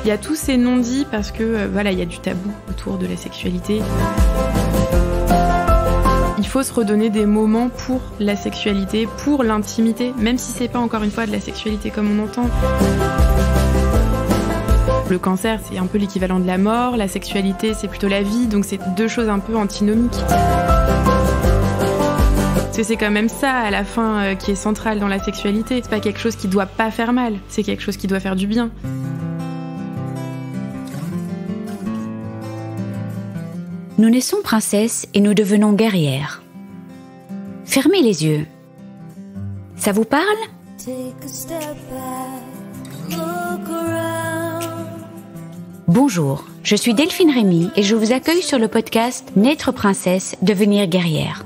Il y a tous ces non-dits parce que il y a du tabou autour de la sexualité. Il faut se redonner des moments pour la sexualité, pour l'intimité, même si c'est pas encore une fois de la sexualité comme on entend. Le cancer, c'est un peu l'équivalent de la mort, la sexualité, c'est plutôt la vie, donc c'est deux choses un peu antinomiques. Parce que c'est quand même ça, à la fin, qui est central dans la sexualité. C'est pas quelque chose qui doit pas faire mal, c'est quelque chose qui doit faire du bien. Nous naissons princesses et nous devenons guerrières. Fermez les yeux. Ça vous parle ? Bonjour, je suis Delphine Rémy et je vous accueille sur le podcast Naître princesse, devenir guerrière.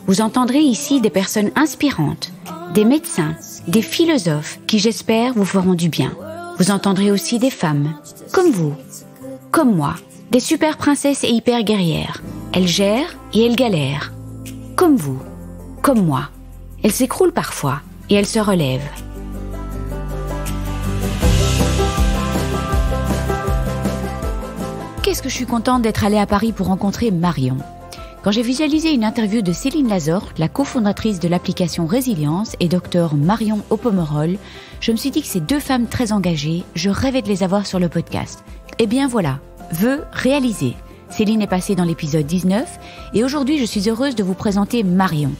Vous entendrez ici des personnes inspirantes, des médecins, des philosophes qui, j'espère, vous feront du bien. Vous entendrez aussi des femmes, comme vous, comme moi, des super princesses et hyper guerrières. Elles gèrent et elles galèrent. Comme vous, comme moi. Elles s'écroulent parfois et elles se relèvent. Qu'est-ce que je suis contente d'être allée à Paris pour rencontrer Marion. Quand j'ai visualisé une interview de Céline Lazorte, la cofondatrice de l'application Résilience, et Dr Marion Opomerol, je me suis dit que ces deux femmes très engagées, je rêvais de les avoir sur le podcast. Eh bien voilà, vœu réalisé. Céline est passée dans l'épisode 19 et aujourd'hui je suis heureuse de vous présenter Marion.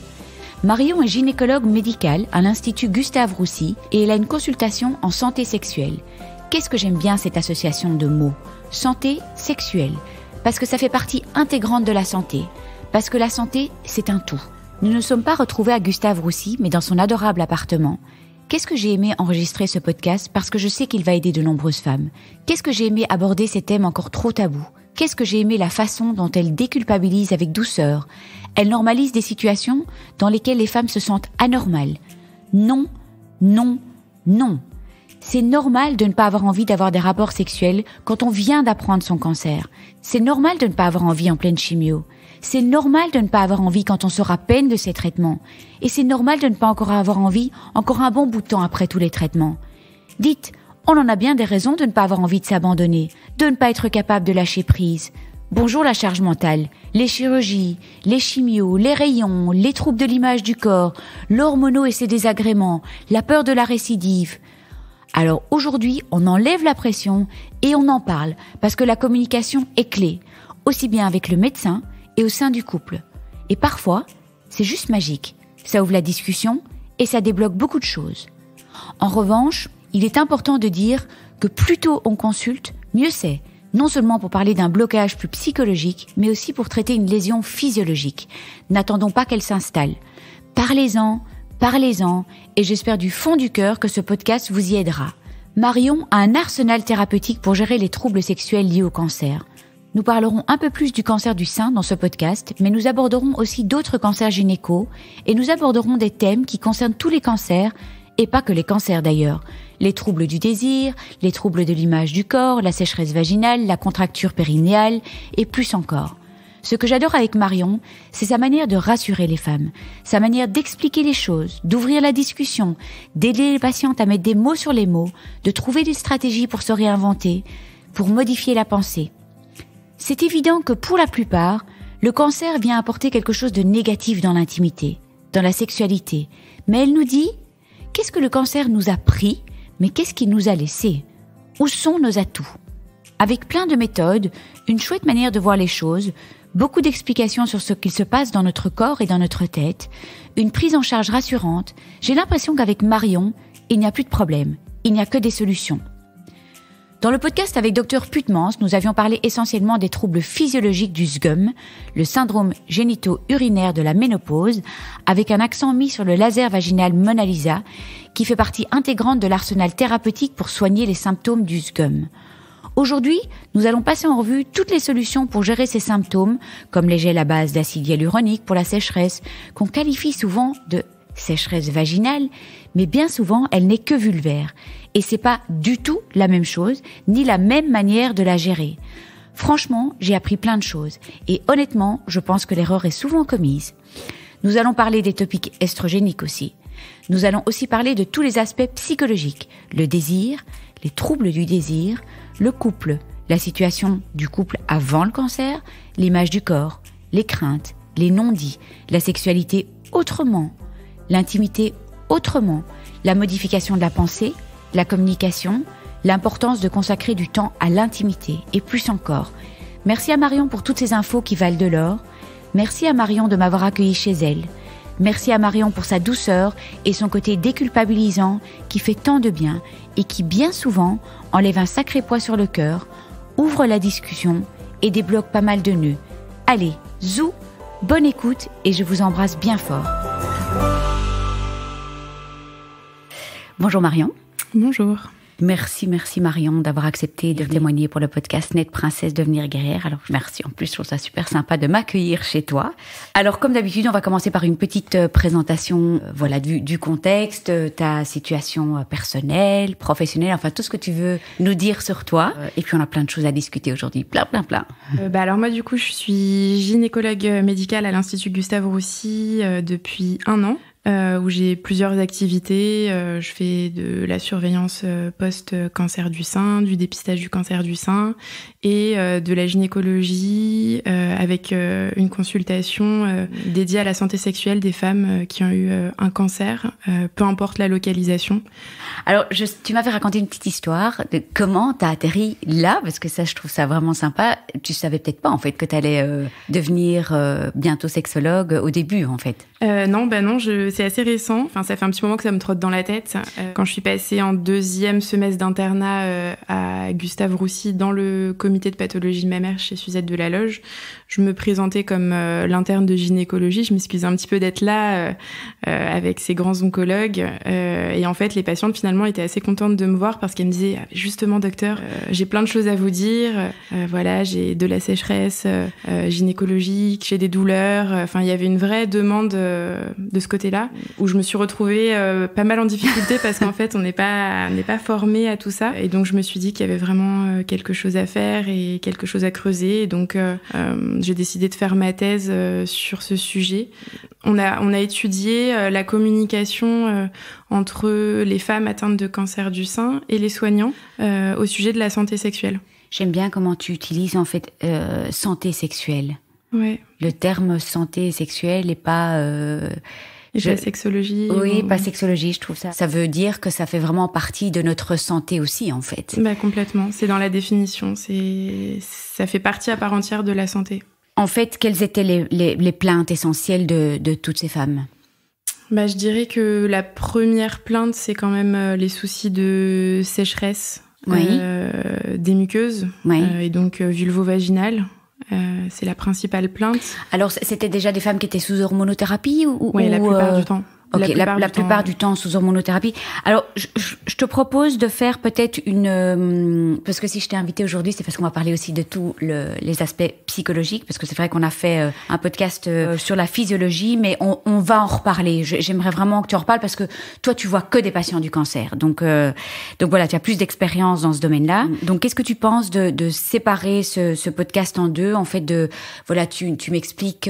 Marion est gynécologue médicale à l'Institut Gustave Roussy et elle a une consultation en santé sexuelle. Qu'est-ce que j'aime bien cette association de mots ? Santé sexuelle. Parce que ça fait partie intégrante de la santé. Parce que la santé, c'est un tout. Nous ne sommes pas retrouvés à Gustave Roussy, mais dans son adorable appartement. Qu'est-ce que j'ai aimé enregistrer ce podcast parce que je sais qu'il va aider de nombreuses femmes. Qu'est-ce que j'ai aimé aborder ces thèmes encore trop tabous. Qu'est-ce que j'ai aimé la façon dont elle déculpabilise avec douceur. Elle normalise des situations dans lesquelles les femmes se sentent anormales. Non, non, non. C'est normal de ne pas avoir envie d'avoir des rapports sexuels quand on vient d'apprendre son cancer. C'est normal de ne pas avoir envie en pleine chimio. C'est normal de ne pas avoir envie quand on sort à peine de ses traitements. Et c'est normal de ne pas encore avoir envie encore un bon bout de temps après tous les traitements. Dites, on en a bien des raisons de ne pas avoir envie de s'abandonner, de ne pas être capable de lâcher prise. Bonjour la charge mentale, les chirurgies, les chimios, les rayons, les troubles de l'image du corps, l'hormono et ses désagréments, la peur de la récidive. Alors aujourd'hui, on enlève la pression et on en parle parce que la communication est clé, aussi bien avec le médecin et au sein du couple. Et parfois, c'est juste magique. Ça ouvre la discussion et ça débloque beaucoup de choses. En revanche, il est important de dire que plus tôt on consulte, mieux c'est. Non seulement pour parler d'un blocage plus psychologique, mais aussi pour traiter une lésion physiologique. N'attendons pas qu'elle s'installe. Parlez-en, et j'espère du fond du cœur que ce podcast vous y aidera. Marion a un arsenal thérapeutique pour gérer les troubles sexuels liés au cancer. Nous parlerons un peu plus du cancer du sein dans ce podcast, mais nous aborderons aussi d'autres cancers gynéco et nous aborderons des thèmes qui concernent tous les cancers, et pas que les cancers d'ailleurs. Les troubles du désir, les troubles de l'image du corps, la sécheresse vaginale, la contracture périnéale et plus encore. Ce que j'adore avec Marion, c'est sa manière de rassurer les femmes, sa manière d'expliquer les choses, d'ouvrir la discussion, d'aider les patientes à mettre des mots sur les mots, de trouver des stratégies pour se réinventer, pour modifier la pensée. C'est évident que pour la plupart, le cancer vient apporter quelque chose de négatif dans l'intimité, dans la sexualité. Mais elle nous dit, qu'est-ce que le cancer nous a pris, mais qu'est-ce qu'il nous a laissé ? Où sont nos atouts ? Avec plein de méthodes, une chouette manière de voir les choses, beaucoup d'explications sur ce qu'il se passe dans notre corps et dans notre tête, une prise en charge rassurante, j'ai l'impression qu'avec Marion, il n'y a plus de problème, il n'y a que des solutions. Dans le podcast avec Dr Putmans, nous avions parlé essentiellement des troubles physiologiques du SGUM, le syndrome génito-urinaire de la ménopause, avec un accent mis sur le laser vaginal Mona Lisa, qui fait partie intégrante de l'arsenal thérapeutique pour soigner les symptômes du SGUM. Aujourd'hui, nous allons passer en revue toutes les solutions pour gérer ces symptômes, comme les gels à base d'acide hyaluronique pour la sécheresse, qu'on qualifie souvent de sécheresse vaginale, mais bien souvent, elle n'est que vulvaire. Et c'est pas du tout la même chose, ni la même manière de la gérer. Franchement, j'ai appris plein de choses. Et honnêtement, je pense que l'erreur est souvent commise. Nous allons parler des topics estrogéniques aussi. Nous allons aussi parler de tous les aspects psychologiques, le désir, les troubles du désir, le couple, la situation du couple avant le cancer, l'image du corps, les craintes, les non-dits, la sexualité autrement, l'intimité autrement, la modification de la pensée, la communication, l'importance de consacrer du temps à l'intimité et plus encore. Merci à Marion pour toutes ces infos qui valent de l'or. Merci à Marion de m'avoir accueillie chez elle. Merci à Marion pour sa douceur et son côté déculpabilisant qui fait tant de bien et qui bien souvent enlève un sacré poids sur le cœur, ouvre la discussion et débloque pas mal de nœuds. Allez, zou, bonne écoute et je vous embrasse bien fort. Bonjour Marion. Bonjour. Merci Marion d'avoir accepté de témoigner pour le podcast Nette Princesse Devenir Guerrière. Alors merci, en plus je trouve ça super sympa de m'accueillir chez toi. Alors comme d'habitude, on va commencer par une petite présentation du contexte, ta situation personnelle, professionnelle, enfin tout ce que tu veux nous dire sur toi. Et puis on a plein de choses à discuter aujourd'hui, plein. Alors moi du coup je suis gynécologue médicale à l'Institut Gustave Roussy depuis 1 an. Où j'ai plusieurs activités. Je fais de la surveillance post-cancer du sein, du dépistage du cancer du sein et de la gynécologie avec une consultation dédiée à la santé sexuelle des femmes qui ont eu un cancer, peu importe la localisation. Alors, tu m'avais raconté une petite histoire de comment t'as atterri là, parce que ça, je trouve ça vraiment sympa. Tu savais peut-être pas, en fait, que t'allais devenir bientôt sexologue au début, en fait. Non, c'est assez récent. Enfin, ça fait un petit moment que ça me trotte dans la tête. Quand je suis passée en 2e semestre d'internat à Gustave Roussy dans le comité de pathologie de ma mère chez Suzette de la Loge, je me présentais comme l'interne de gynécologie. Je m'excusais un petit peu d'être là avec ces grands oncologues. Et en fait, les patientes finalement étaient assez contentes de me voir parce qu'elles me disaient justement docteur, j'ai plein de choses à vous dire. J'ai de la sécheresse gynécologique, j'ai des douleurs. Enfin, il y avait une vraie demande de ce côté-là où je me suis retrouvée pas mal en difficulté parce qu'en fait, on n'est pas formé à tout ça. Et donc, je me suis dit qu'il y avait vraiment quelque chose à faire et quelque chose à creuser. Et donc, j'ai décidé de faire ma thèse sur ce sujet. On a étudié la communication entre les femmes atteintes de cancer du sein et les soignants au sujet de la santé sexuelle. J'aime bien comment tu utilises en fait santé sexuelle. Ouais. Le terme santé sexuelle et pas... pas sexologie. Oui, pas sexologie, je trouve ça. Ça veut dire que ça fait vraiment partie de notre santé aussi, en fait. Complètement. C'est dans la définition. Ça fait partie à part entière de la santé. En fait, quelles étaient les plaintes essentielles de toutes ces femmes ? Je dirais que la première plainte, c'est quand même les soucis de sécheresse, des muqueuses, et donc vulvo-vaginale. C'est la principale plainte. Alors, c'était déjà des femmes qui étaient sous hormonothérapie Oui, la plupart du temps. Ok, la plupart du temps sous hormonothérapie. Alors, je te propose de faire peut-être parce que si je t'ai invité aujourd'hui, c'est parce qu'on va parler aussi de tous les aspects psychologiques, parce que c'est vrai qu'on a fait un podcast sur la physiologie, mais on va en reparler. J'aimerais vraiment que tu en reparles parce que toi, tu vois que des patients du cancer. Donc voilà, tu as plus d'expérience dans ce domaine-là. Donc, qu'est-ce que tu penses de séparer ce podcast en deux? En fait, tu m'expliques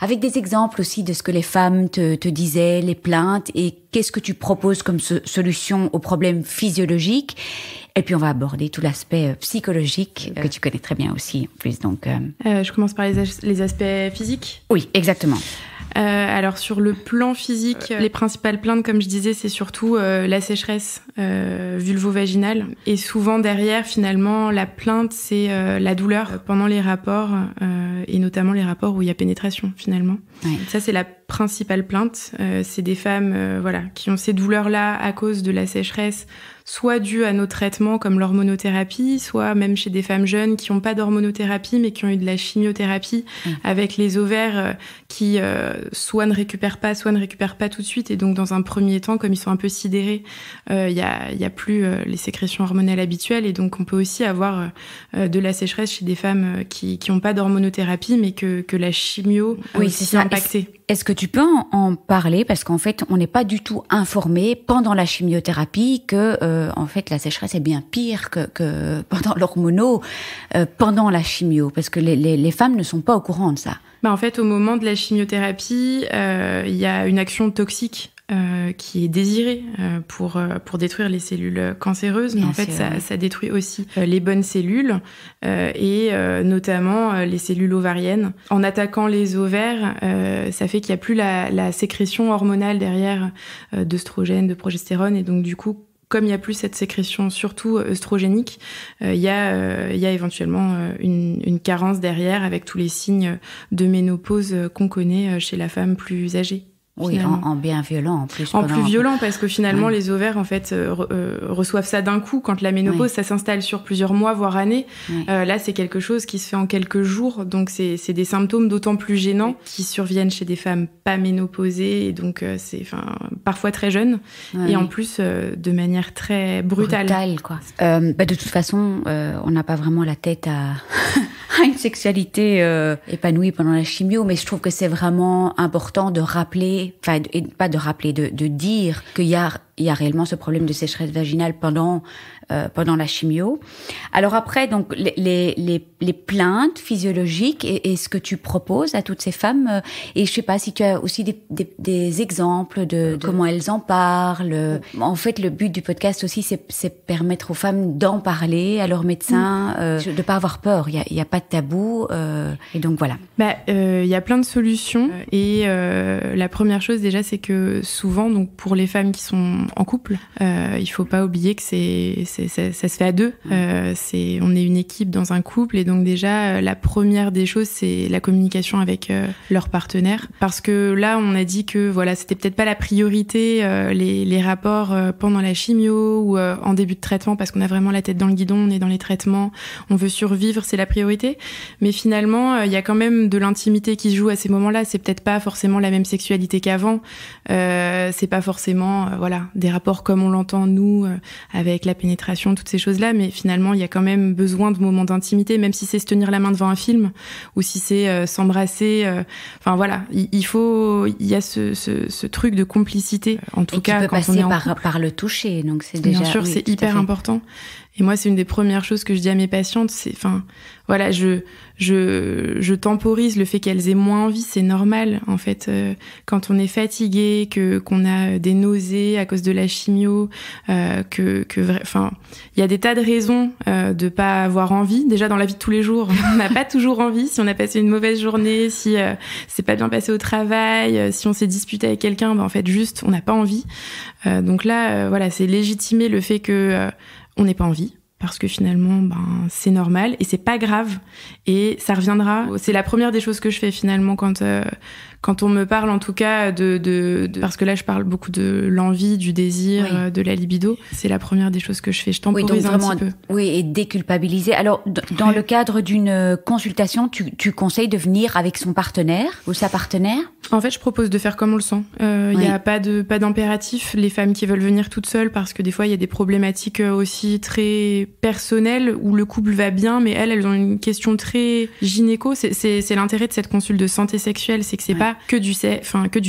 avec des exemples aussi de ce que les femmes te disaient, les plaintes, et qu'est-ce que tu proposes comme solution aux problèmes physiologiques. Et puis on va aborder tout l'aspect psychologique que tu connais très bien aussi en plus. Donc, je commence par les aspects physiques. Oui, exactement. Alors sur le plan physique, les principales plaintes, comme je disais, c'est surtout la sécheresse vulvo-vaginale. Et souvent derrière, finalement, la plainte, c'est la douleur pendant les rapports, et notamment les rapports où il y a pénétration, finalement. Ouais. Ça, c'est la principale plainte. C'est des femmes qui ont ces douleurs-là à cause de la sécheresse, soit due à nos traitements comme l'hormonothérapie, soit même chez des femmes jeunes qui n'ont pas d'hormonothérapie mais qui ont eu de la chimiothérapie avec les ovaires qui soit ne récupèrent pas tout de suite. Et donc dans un premier temps, comme ils sont un peu sidérés, il y a plus les sécrétions hormonales habituelles, et donc on peut aussi avoir de la sécheresse chez des femmes qui n'ont pas d'hormonothérapie mais que la chimio a aussi impacté. Est-ce que tu peux en parler, parce qu'en fait on n'est pas du tout informé pendant la chimiothérapie que en fait la sécheresse est bien pire que pendant l'hormono, pendant la chimio, parce que les femmes ne sont pas au courant de ça. En fait, au moment de la chimiothérapie, il y a une action toxique qui est désiré pour détruire les cellules cancéreuses. Mais en fait, ça détruit aussi les bonnes cellules et notamment les cellules ovariennes. En attaquant les ovaires, ça fait qu'il n'y a plus la sécrétion hormonale derrière d'œstrogène, de progestérone. Et donc, du coup, comme il n'y a plus cette sécrétion, surtout œstrogénique, il y a éventuellement une carence derrière avec tous les signes de ménopause qu'on connaît chez la femme plus âgée. Oui, en bien violent en plus. En plus violent, parce que finalement, les ovaires, en fait, reçoivent ça d'un coup. Quand la ménopause, ça s'installe sur plusieurs mois, voire années. Là, c'est quelque chose qui se fait en quelques jours. Donc, c'est des symptômes d'autant plus gênants qui surviennent chez des femmes pas ménopausées. Et donc, c'est parfois très jeunes. Et en plus, de manière très brutale. Quoi. De toute façon, on n'a pas vraiment la tête à une sexualité épanouie pendant la chimio. Mais je trouve que c'est vraiment important de rappeler, enfin, pas de rappeler, de dire qu'il y a réellement ce problème de sécheresse vaginale pendant la chimio. Alors après, donc les plaintes physiologiques et ce que tu proposes à toutes ces femmes, et je sais pas si tu as aussi des exemples de comment elles en parlent. En fait, le but du podcast aussi, c'est permettre aux femmes d'en parler à leur médecin, de pas avoir peur. Il y a pas de tabou, et donc voilà. Il y a plein de solutions, et la première chose déjà, c'est que souvent, donc pour les femmes qui sont en couple, il faut pas oublier que ça se fait à deux. On est une équipe dans un couple, et donc déjà la première des choses, c'est la communication avec leur partenaire, parce que là on a dit que voilà, c'était peut-être pas la priorité, les rapports pendant la chimio ou en début de traitement, parce qu'on a vraiment la tête dans le guidon, on est dans les traitements, on veut survivre, c'est la priorité. Mais finalement, il y a quand même de l'intimité qui se joue à ces moments-là. C'est peut-être pas forcément la même sexualité qu'avant. C'est pas forcément des rapports comme on l'entend nous, avec la pénétration, toutes ces choses-là, mais finalement il y a quand même besoin de moments d'intimité, même si c'est se tenir la main devant un film ou si c'est s'embrasser. Il y a ce truc de complicité, en tout cas quand on est en couple. Par le toucher, donc c'est déjà. Bien sûr, c'est hyper important. Et moi, c'est une des premières choses que je dis à mes patientes, je temporise le fait qu'elles aient moins envie, c'est normal. En fait, quand on est fatigué, qu'on a des nausées à cause de la chimio, il y a des tas de raisons de pas avoir envie. Déjà, dans la vie de tous les jours, on n'a pas toujours envie. Si on a passé une mauvaise journée, si c'est pas bien passé au travail, si on s'est disputé avec quelqu'un, en fait, juste, on n'a pas envie. Donc là, c'est légitimer le fait que on n'ait pas envie, parce que finalement, c'est normal et c'est pas grave et ça reviendra. C'est la première des choses que je fais finalement quand on me parle, en tout cas, parce que là, je parle beaucoup de l'envie, du désir, de la libido. C'est la première des choses que je fais. Je temporise un petit peu. Oui, et déculpabiliser. Alors, dans le cadre d'une consultation, tu conseilles de venir avec son partenaire ou sa partenaire? En fait, je propose de faire comme on le sent. Il y a pas d'impératif. Les femmes qui veulent venir toutes seules, parce que des fois, il y a des problématiques aussi très personnelles où le couple va bien, mais elles ont une question très gynéco. C'est l'intérêt de cette consulte de santé sexuelle, c'est que c'est pas que du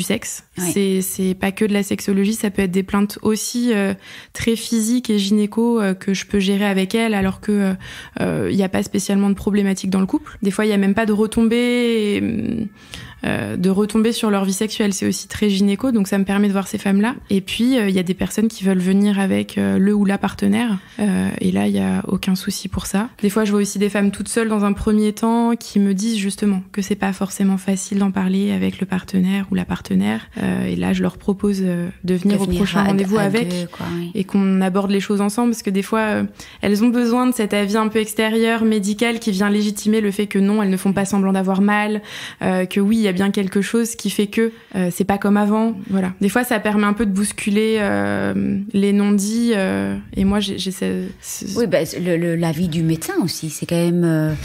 sexe. C'est pas que de la sexologie, ça peut être des plaintes aussi très physiques et gynéco que je peux gérer avec elles, alors que il y a pas spécialement de problématique dans le couple. Des fois, il y a même pas de retombées sur leur vie sexuelle. C'est aussi très gynéco, donc ça me permet de voir ces femmes-là. Et puis, il y a des personnes qui veulent venir avec le ou la partenaire. Et là, il y a aucun souci pour ça. Des fois, je vois aussi des femmes toutes seules dans un premier temps qui me disent justement que c'est pas forcément facile d'en parler avec le partenaire ou la partenaire. Et là, je leur propose de venir au prochain rendez-vous avec et qu'on aborde les choses ensemble, parce que des fois, elles ont besoin de cet avis un peu extérieur, médical, qui vient légitimer le fait que non, elles ne font pas semblant d'avoir mal, que oui, il y a bien quelque chose qui fait que c'est pas comme avant. Voilà. Des fois, ça permet un peu de bousculer les non-dits. Et moi, j'essaie. Oui, l'avis du médecin aussi, c'est quand même.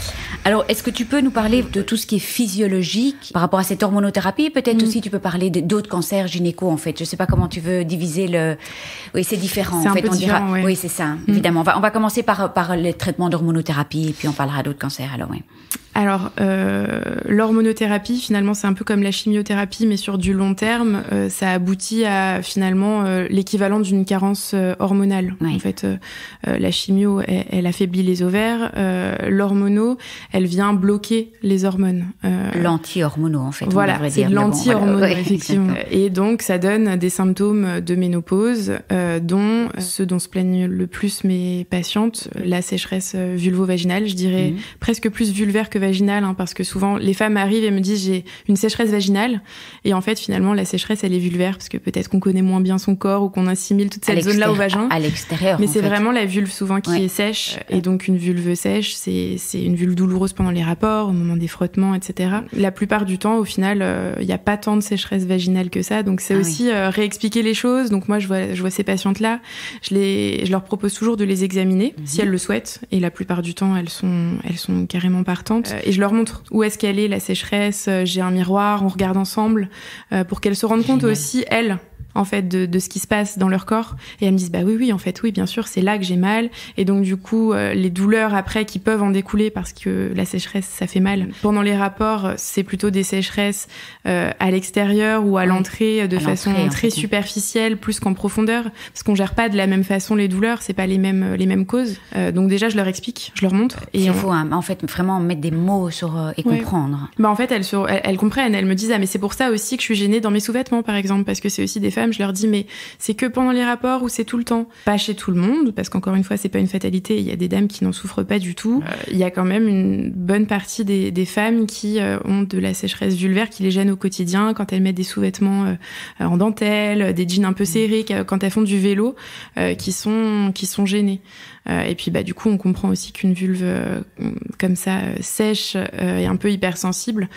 Alors, est-ce que tu peux nous parler de tout ce qui est physiologique par rapport à cette hormonothérapie? Peut-être aussi, tu peux parler d'autres cancers gynéco, en fait. Je sais pas comment tu veux diviser le. Oui, c'est différent. C'est en un fait, peu différent. Ouais. Oui, c'est ça. Évidemment, on va commencer par les traitements d'hormonothérapie et puis on parlera d'autres cancers. Alors, oui. Alors, l'hormonothérapie, finalement, c'est un peu comme la chimiothérapie, mais sur du long terme, ça aboutit à finalement l'équivalent d'une carence hormonale. En fait, la chimio, elle affaiblit les ovaires. L'hormono, elle vient bloquer les hormones. L'anti-hormono, en fait. Voilà, c'est de l'anti-hormono, effectivement. Et donc, ça donne des symptômes de ménopause, dont ceux dont se plaignent le plus mes patientes, la sécheresse vulvo-vaginale, je dirais presque plus vulvaire que vaginale, parce que souvent, les femmes arrivent et me disent j'ai une sécheresse vaginale, et en fait, finalement, la sécheresse, elle est vulvaire, parce que peut-être qu'on connaît moins bien son corps, ou qu'on assimile toute cette zone-là au vagin. À l'extérieur, mais c'est vraiment la vulve souvent qui est sèche, et donc une vulve sèche, c'est une vulve douloureuse pendant les rapports, au moment des frottements, etc. La plupart du temps, au final, il n'y a pas tant de sécheresse vaginale que ça, donc c'est aussi réexpliquer les choses. Donc moi, je vois ces patientes-là, je leur propose toujours de les examiner, si elles le souhaitent, et la plupart du temps, elles sont carrément partantes, et je leur montre où est-ce qu'elle est, la sécheresse. J'ai un miroir, on regarde ensemble, pour qu'elles se rendent compte aussi, elles, en fait, de ce qui se passe dans leur corps. Et elles me disent, bah oui, en fait, oui, bien sûr, c'est là que j'ai mal. Et donc, du coup, les douleurs après qui peuvent en découler, parce que la sécheresse, ça fait mal. Pendant les rapports, c'est plutôt des sécheresses à l'extérieur ou à l'entrée, de façon très superficielle, plus qu'en profondeur, parce qu'on gère pas de la même façon les douleurs, c'est pas les mêmes causes. Donc déjà, je leur explique, je leur montre. Et il faut, en fait, vraiment mettre des mots sur et comprendre. Bah en fait, elles comprennent. Elles me disent, ah mais c'est pour ça aussi que je suis gênée dans mes sous-vêtements, par exemple, parce que c'est aussi des femmes. Je leur dis, mais c'est que pendant les rapports ou c'est tout le temps? Pas chez tout le monde, parce qu'encore une fois, c'est pas une fatalité. Il y a des dames qui n'en souffrent pas du tout. Il y a quand même une bonne partie des femmes qui ont de la sécheresse vulvaire qui les gêne au quotidien, quand elles mettent des sous-vêtements en dentelle, des jeans un peu serrés, quand elles font du vélo, qui sont gênées. Et puis du coup on comprend aussi qu'une vulve comme ça sèche et un peu hypersensible,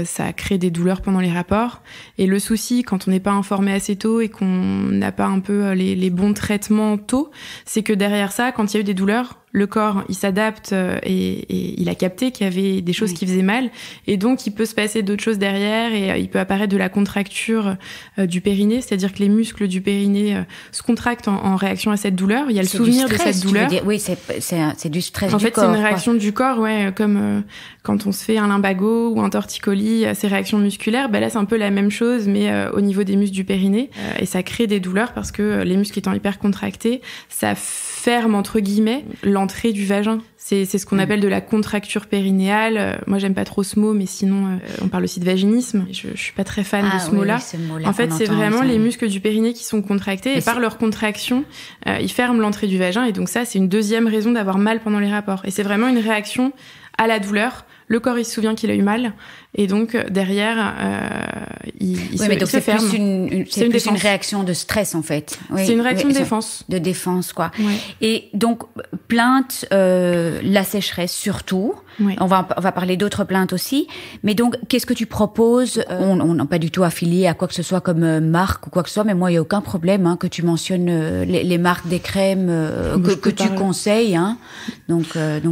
ça crée des douleurs pendant les rapports. Et le souci quand on n'est pas informé assez tôt et qu'on n'a pas un peu les bons traitements tôt, c'est que derrière ça, quand il y a eu des douleurs, le corps, il s'adapte et il a capté qu'il y avait des choses qui faisaient mal, et donc il peut se passer d'autres choses derrière, et il peut apparaître de la contracture du périnée, c'est-à-dire que les muscles du périnée se contractent en réaction à cette douleur. Il y a le souvenir de cette douleur. Oui, c'est du stress du corps. En fait, c'est une réaction du corps, comme quand on se fait un lumbago ou un torticolis, ces réactions musculaires. Là, c'est un peu la même chose, mais au niveau des muscles du périnée, et ça crée des douleurs parce que les muscles étant hyper contractés, ça ferme entre guillemets l'entrée du vagin. C'est ce qu'on appelle de la contracture périnéale. Moi, j'aime pas trop ce mot, mais sinon, on parle aussi de vaginisme. Je suis pas très fan de ce mot-là. En fait, c'est vraiment les muscles du périnée qui sont contractés, et par leur contraction, ils ferment l'entrée du vagin. Et donc ça, c'est une deuxième raison d'avoir mal pendant les rapports. Et c'est vraiment une réaction à la douleur. Le corps, il se souvient qu'il a eu mal, et donc derrière, il se ferme. C'est plus une réaction de stress, en fait. Oui, c'est une réaction de défense. De défense, quoi. Ouais. Et donc, plainte, la sécheresse surtout. Oui. On va parler d'autres plaintes aussi. Mais donc, qu'est-ce que tu proposes? On n'a pas du tout affilié à quoi que ce soit comme marque ou quoi que ce soit, mais moi, il n'y a aucun problème que tu mentionnes les marques des crèmes que tu conseilles. Donc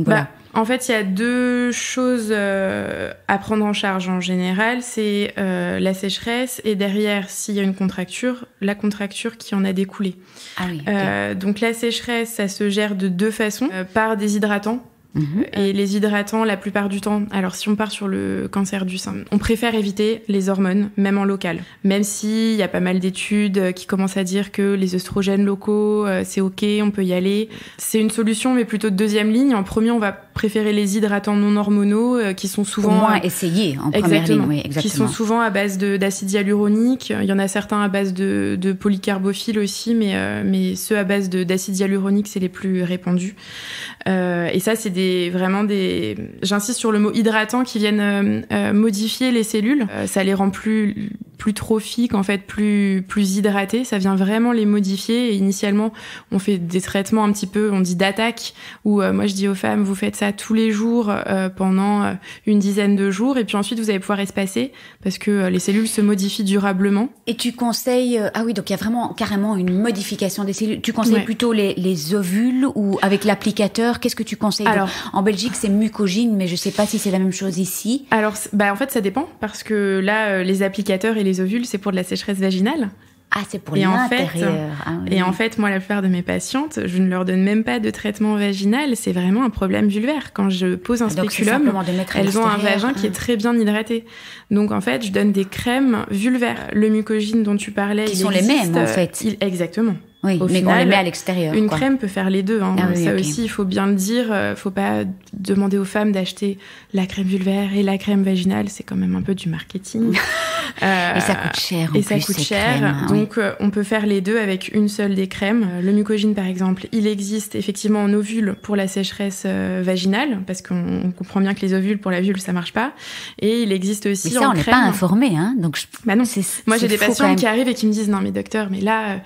voilà. En fait, il y a deux choses à prendre en charge en général. C'est la sécheresse, et derrière, s'il y a une contracture, la contracture qui en a découlé. Ah oui, okay. Donc la sécheresse, ça se gère de deux façons. Par des hydratants. Et les hydratants, la plupart du temps, alors si on part sur le cancer du sein, on préfère éviter les hormones, même en local. Même s'il y a pas mal d'études qui commencent à dire que les œstrogènes locaux, c'est ok, on peut y aller. C'est une solution, mais plutôt de deuxième ligne. En premier, on va préférer les hydratants non hormonaux, qui sont souvent... Au moins essayés en première ligne, oui, exactement. Qui sont souvent à base d'acide hyaluronique. Il y en a certains à base de polycarbophiles aussi, mais ceux à base d'acide hyaluronique, c'est les plus répandus. Et ça, c'est j'insiste sur le mot hydratant, qui viennent modifier les cellules. Ça les rend plus trophiques, en fait, plus hydratées. Ça vient vraiment les modifier. Et initialement, on fait des traitements un petit peu, on dit d'attaque, où moi je dis aux femmes, vous faites ça tous les jours pendant une dizaine de jours, et puis ensuite vous allez pouvoir espacer, parce que les cellules se modifient durablement. Et tu conseilles, ah oui, donc il y a vraiment carrément une modification des cellules. Tu conseilles plutôt les ovules ou avec l'applicateur? Qu'est-ce que tu conseilles? Alors, en Belgique, c'est Mucogine, mais je sais pas si c'est la même chose ici. Alors, en fait, ça dépend, parce que là, les applicateurs et les ovules, c'est pour de la sécheresse vaginale. Ah, c'est pour l'intérieur. Et en fait, moi, la plupart de mes patientes, je ne leur donne même pas de traitement vaginal. C'est vraiment un problème vulvaire. Quand je pose un spéculum, elles ont un vagin qui est très bien hydraté. Donc, en fait, je donne des crèmes vulvaires. Le mucogène dont tu parlais, qui sont les mêmes, en fait. Exactement. Oui, mais on les met à l'extérieur. Une crème peut faire les deux. Ça aussi, il faut bien le dire. Faut pas demander aux femmes d'acheter la crème vulvaire et la crème vaginale. C'est quand même un peu du marketing. Et ça coûte cher. Ça coûte cher. Donc, on peut faire les deux avec une seule des crèmes. Le mucogène, par exemple, il existe effectivement en ovule pour la sécheresse vaginale, parce qu'on comprend bien que les ovules pour la vulve, ça marche pas. Et il existe aussi en crème. Mais ça, on n'est pas informé, hein. Donc, bah non. Moi, j'ai des patients qui arrivent et qui me disent non, mais docteur, mais là,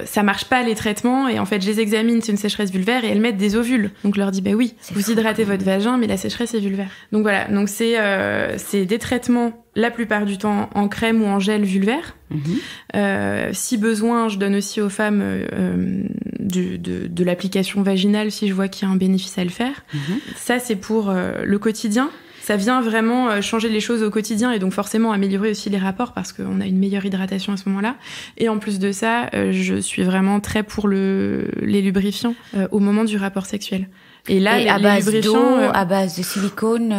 ça marche pas les traitements, et en fait je les examine, c'est une sécheresse vulvaire et elles mettent des ovules. Donc je leur dis bah oui, vous hydratez votre vagin, mais la sécheresse est vulvaire. Donc voilà, donc c'est des traitements la plupart du temps en crème ou en gel vulvaire. Si besoin, je donne aussi aux femmes de l'application vaginale si je vois qu'il y a un bénéfice à le faire. Ça c'est pour le quotidien. Ça vient vraiment changer les choses au quotidien et donc forcément améliorer aussi les rapports parce qu'on a une meilleure hydratation à ce moment-là. Et en plus de ça, je suis vraiment très pour les lubrifiants au moment du rapport sexuel. Et là, à base d'eau, à base de silicone,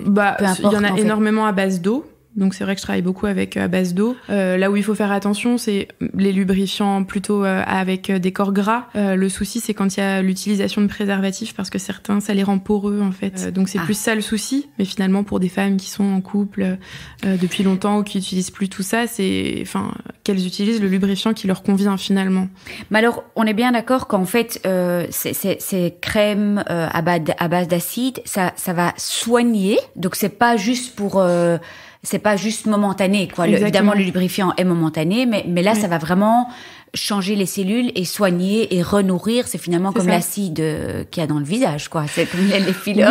peu importe. Il y en a énormément à base d'eau. Donc c'est vrai que je travaille beaucoup avec à base d'eau. Là où il faut faire attention, c'est les lubrifiants plutôt avec des corps gras. Le souci, c'est quand il y a l'utilisation de préservatifs parce que certains, ça les rend poreux en fait. Donc c'est plus ça le souci. Mais finalement, pour des femmes qui sont en couple depuis longtemps ou qui utilisent plus tout ça, qu'elles utilisent le lubrifiant qui leur convient finalement. Mais alors, on est bien d'accord qu'en fait, ces crèmes à base d'acide, ça va soigner. Donc c'est pas juste pour c'est pas juste momentané, quoi. Évidemment, le lubrifiant est momentané, mais là, ça va vraiment changer les cellules et soigner et renourrir. C'est finalement comme l'acide qu'il y a dans le visage, quoi. C'est comme les fillers.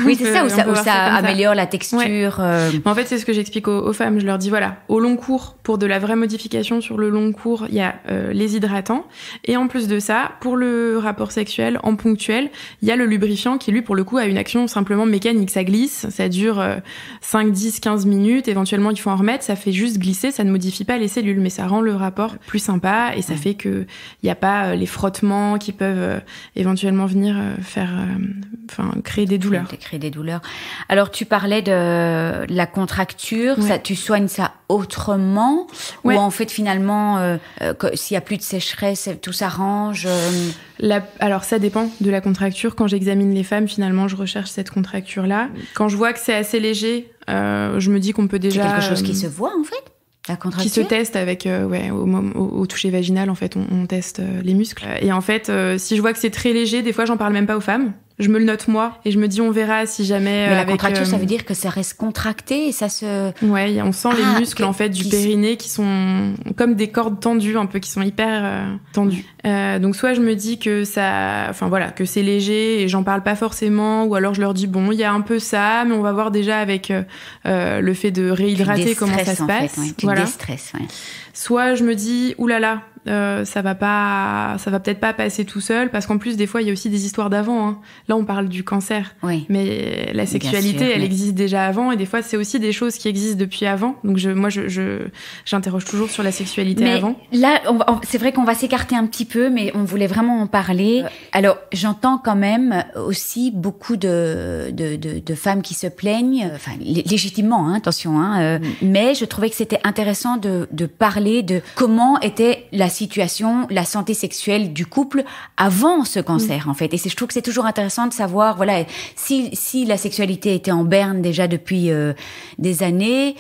Oui, c'est ça, où ça améliore la texture. En fait, c'est ce que j'explique aux femmes. Je leur dis, voilà, au long cours, pour de la vraie modification sur le long cours, il y a les hydratants. Et en plus de ça, pour le rapport sexuel, en ponctuel, il y a le lubrifiant qui, lui, pour le coup, a une action simplement mécanique. Ça glisse, ça dure 5, 10, 15 minutes. Éventuellement, il faut en remettre. Ça fait juste glisser, ça ne modifie pas les cellules, mais ça rend le rapport plus sympa. Et ça fait que il y a pas les frottements qui peuvent éventuellement venir créer des douleurs. Créer des douleurs. Alors tu parlais de la contracture, ça, tu soignes ça autrement ou en fait finalement s'il y a plus de sécheresse, tout s'arrange. Alors ça dépend de la contracture. Quand j'examine les femmes, finalement, je recherche cette contracture-là. Quand je vois que c'est assez léger, je me dis qu'on peut déjà. C'est quelque chose qui se voit en fait. Qui se teste avec au toucher vaginal, en fait on teste les muscles et en fait si je vois que c'est très léger, des fois j'en parle même pas aux femmes, je me le note moi et je me dis on verra si jamais. Mais la contracture, ça veut dire que ça reste contracté et ça se. Ouais, on sent les muscles en fait du périnée qui sont comme des cordes tendues un peu, qui sont hyper tendues. Donc soit je me dis que que c'est léger et j'en parle pas forcément, ou alors je leur dis bon il y a un peu ça, mais on va voir déjà avec le fait de réhydrater comment ça se passe. Voilà. Déstresse, ouais. Soit je me dis oulala, ça va peut-être pas passer tout seul, parce qu'en plus des fois il y a aussi des histoires d'avant, hein. Là on parle du cancer, mais la sexualité elle existe déjà avant, et des fois c'est aussi des choses qui existent depuis avant, donc j'interroge toujours sur la sexualité avant. Là c'est vrai qu'on va s'écarter un petit peu, mais on voulait vraiment en parler. Alors j'entends quand même aussi beaucoup de femmes qui se plaignent, légitimement, hein, attention, hein, mais je trouvais que c'était intéressant de parler de comment était la situation, la santé sexuelle du couple avant ce cancer, en fait. Et je trouve que c'est toujours intéressant de savoir, voilà, si la sexualité était en berne déjà depuis des années,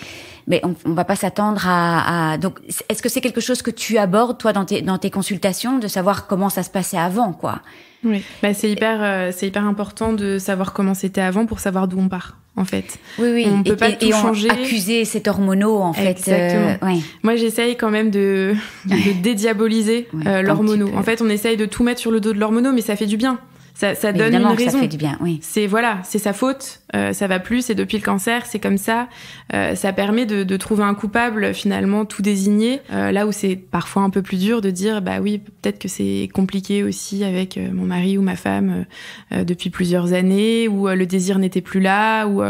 mais on va pas s'attendre à... Donc, est-ce que c'est quelque chose que tu abordes, toi, dans tes consultations, de savoir comment ça se passait avant, quoi? Oui, c'est hyper important de savoir comment c'était avant pour savoir d'où on part, en fait. Oui. On peut pas tout changer. Accuser cet hormonaux, en fait. Exactement. Moi, j'essaye quand même de dédiaboliser l'hormonaux. En fait, on essaye de tout mettre sur le dos de l'hormonaux, mais ça fait du bien. Ça donne une raison. Ça fait du bien, oui. C'est sa faute, ça va plus, c'est depuis le cancer, c'est comme ça. Ça permet de trouver un coupable finalement tout désigné. Là où c'est parfois un peu plus dur de dire bah oui, peut-être que c'est compliqué aussi avec mon mari ou ma femme depuis plusieurs années, où le désir n'était plus là, ou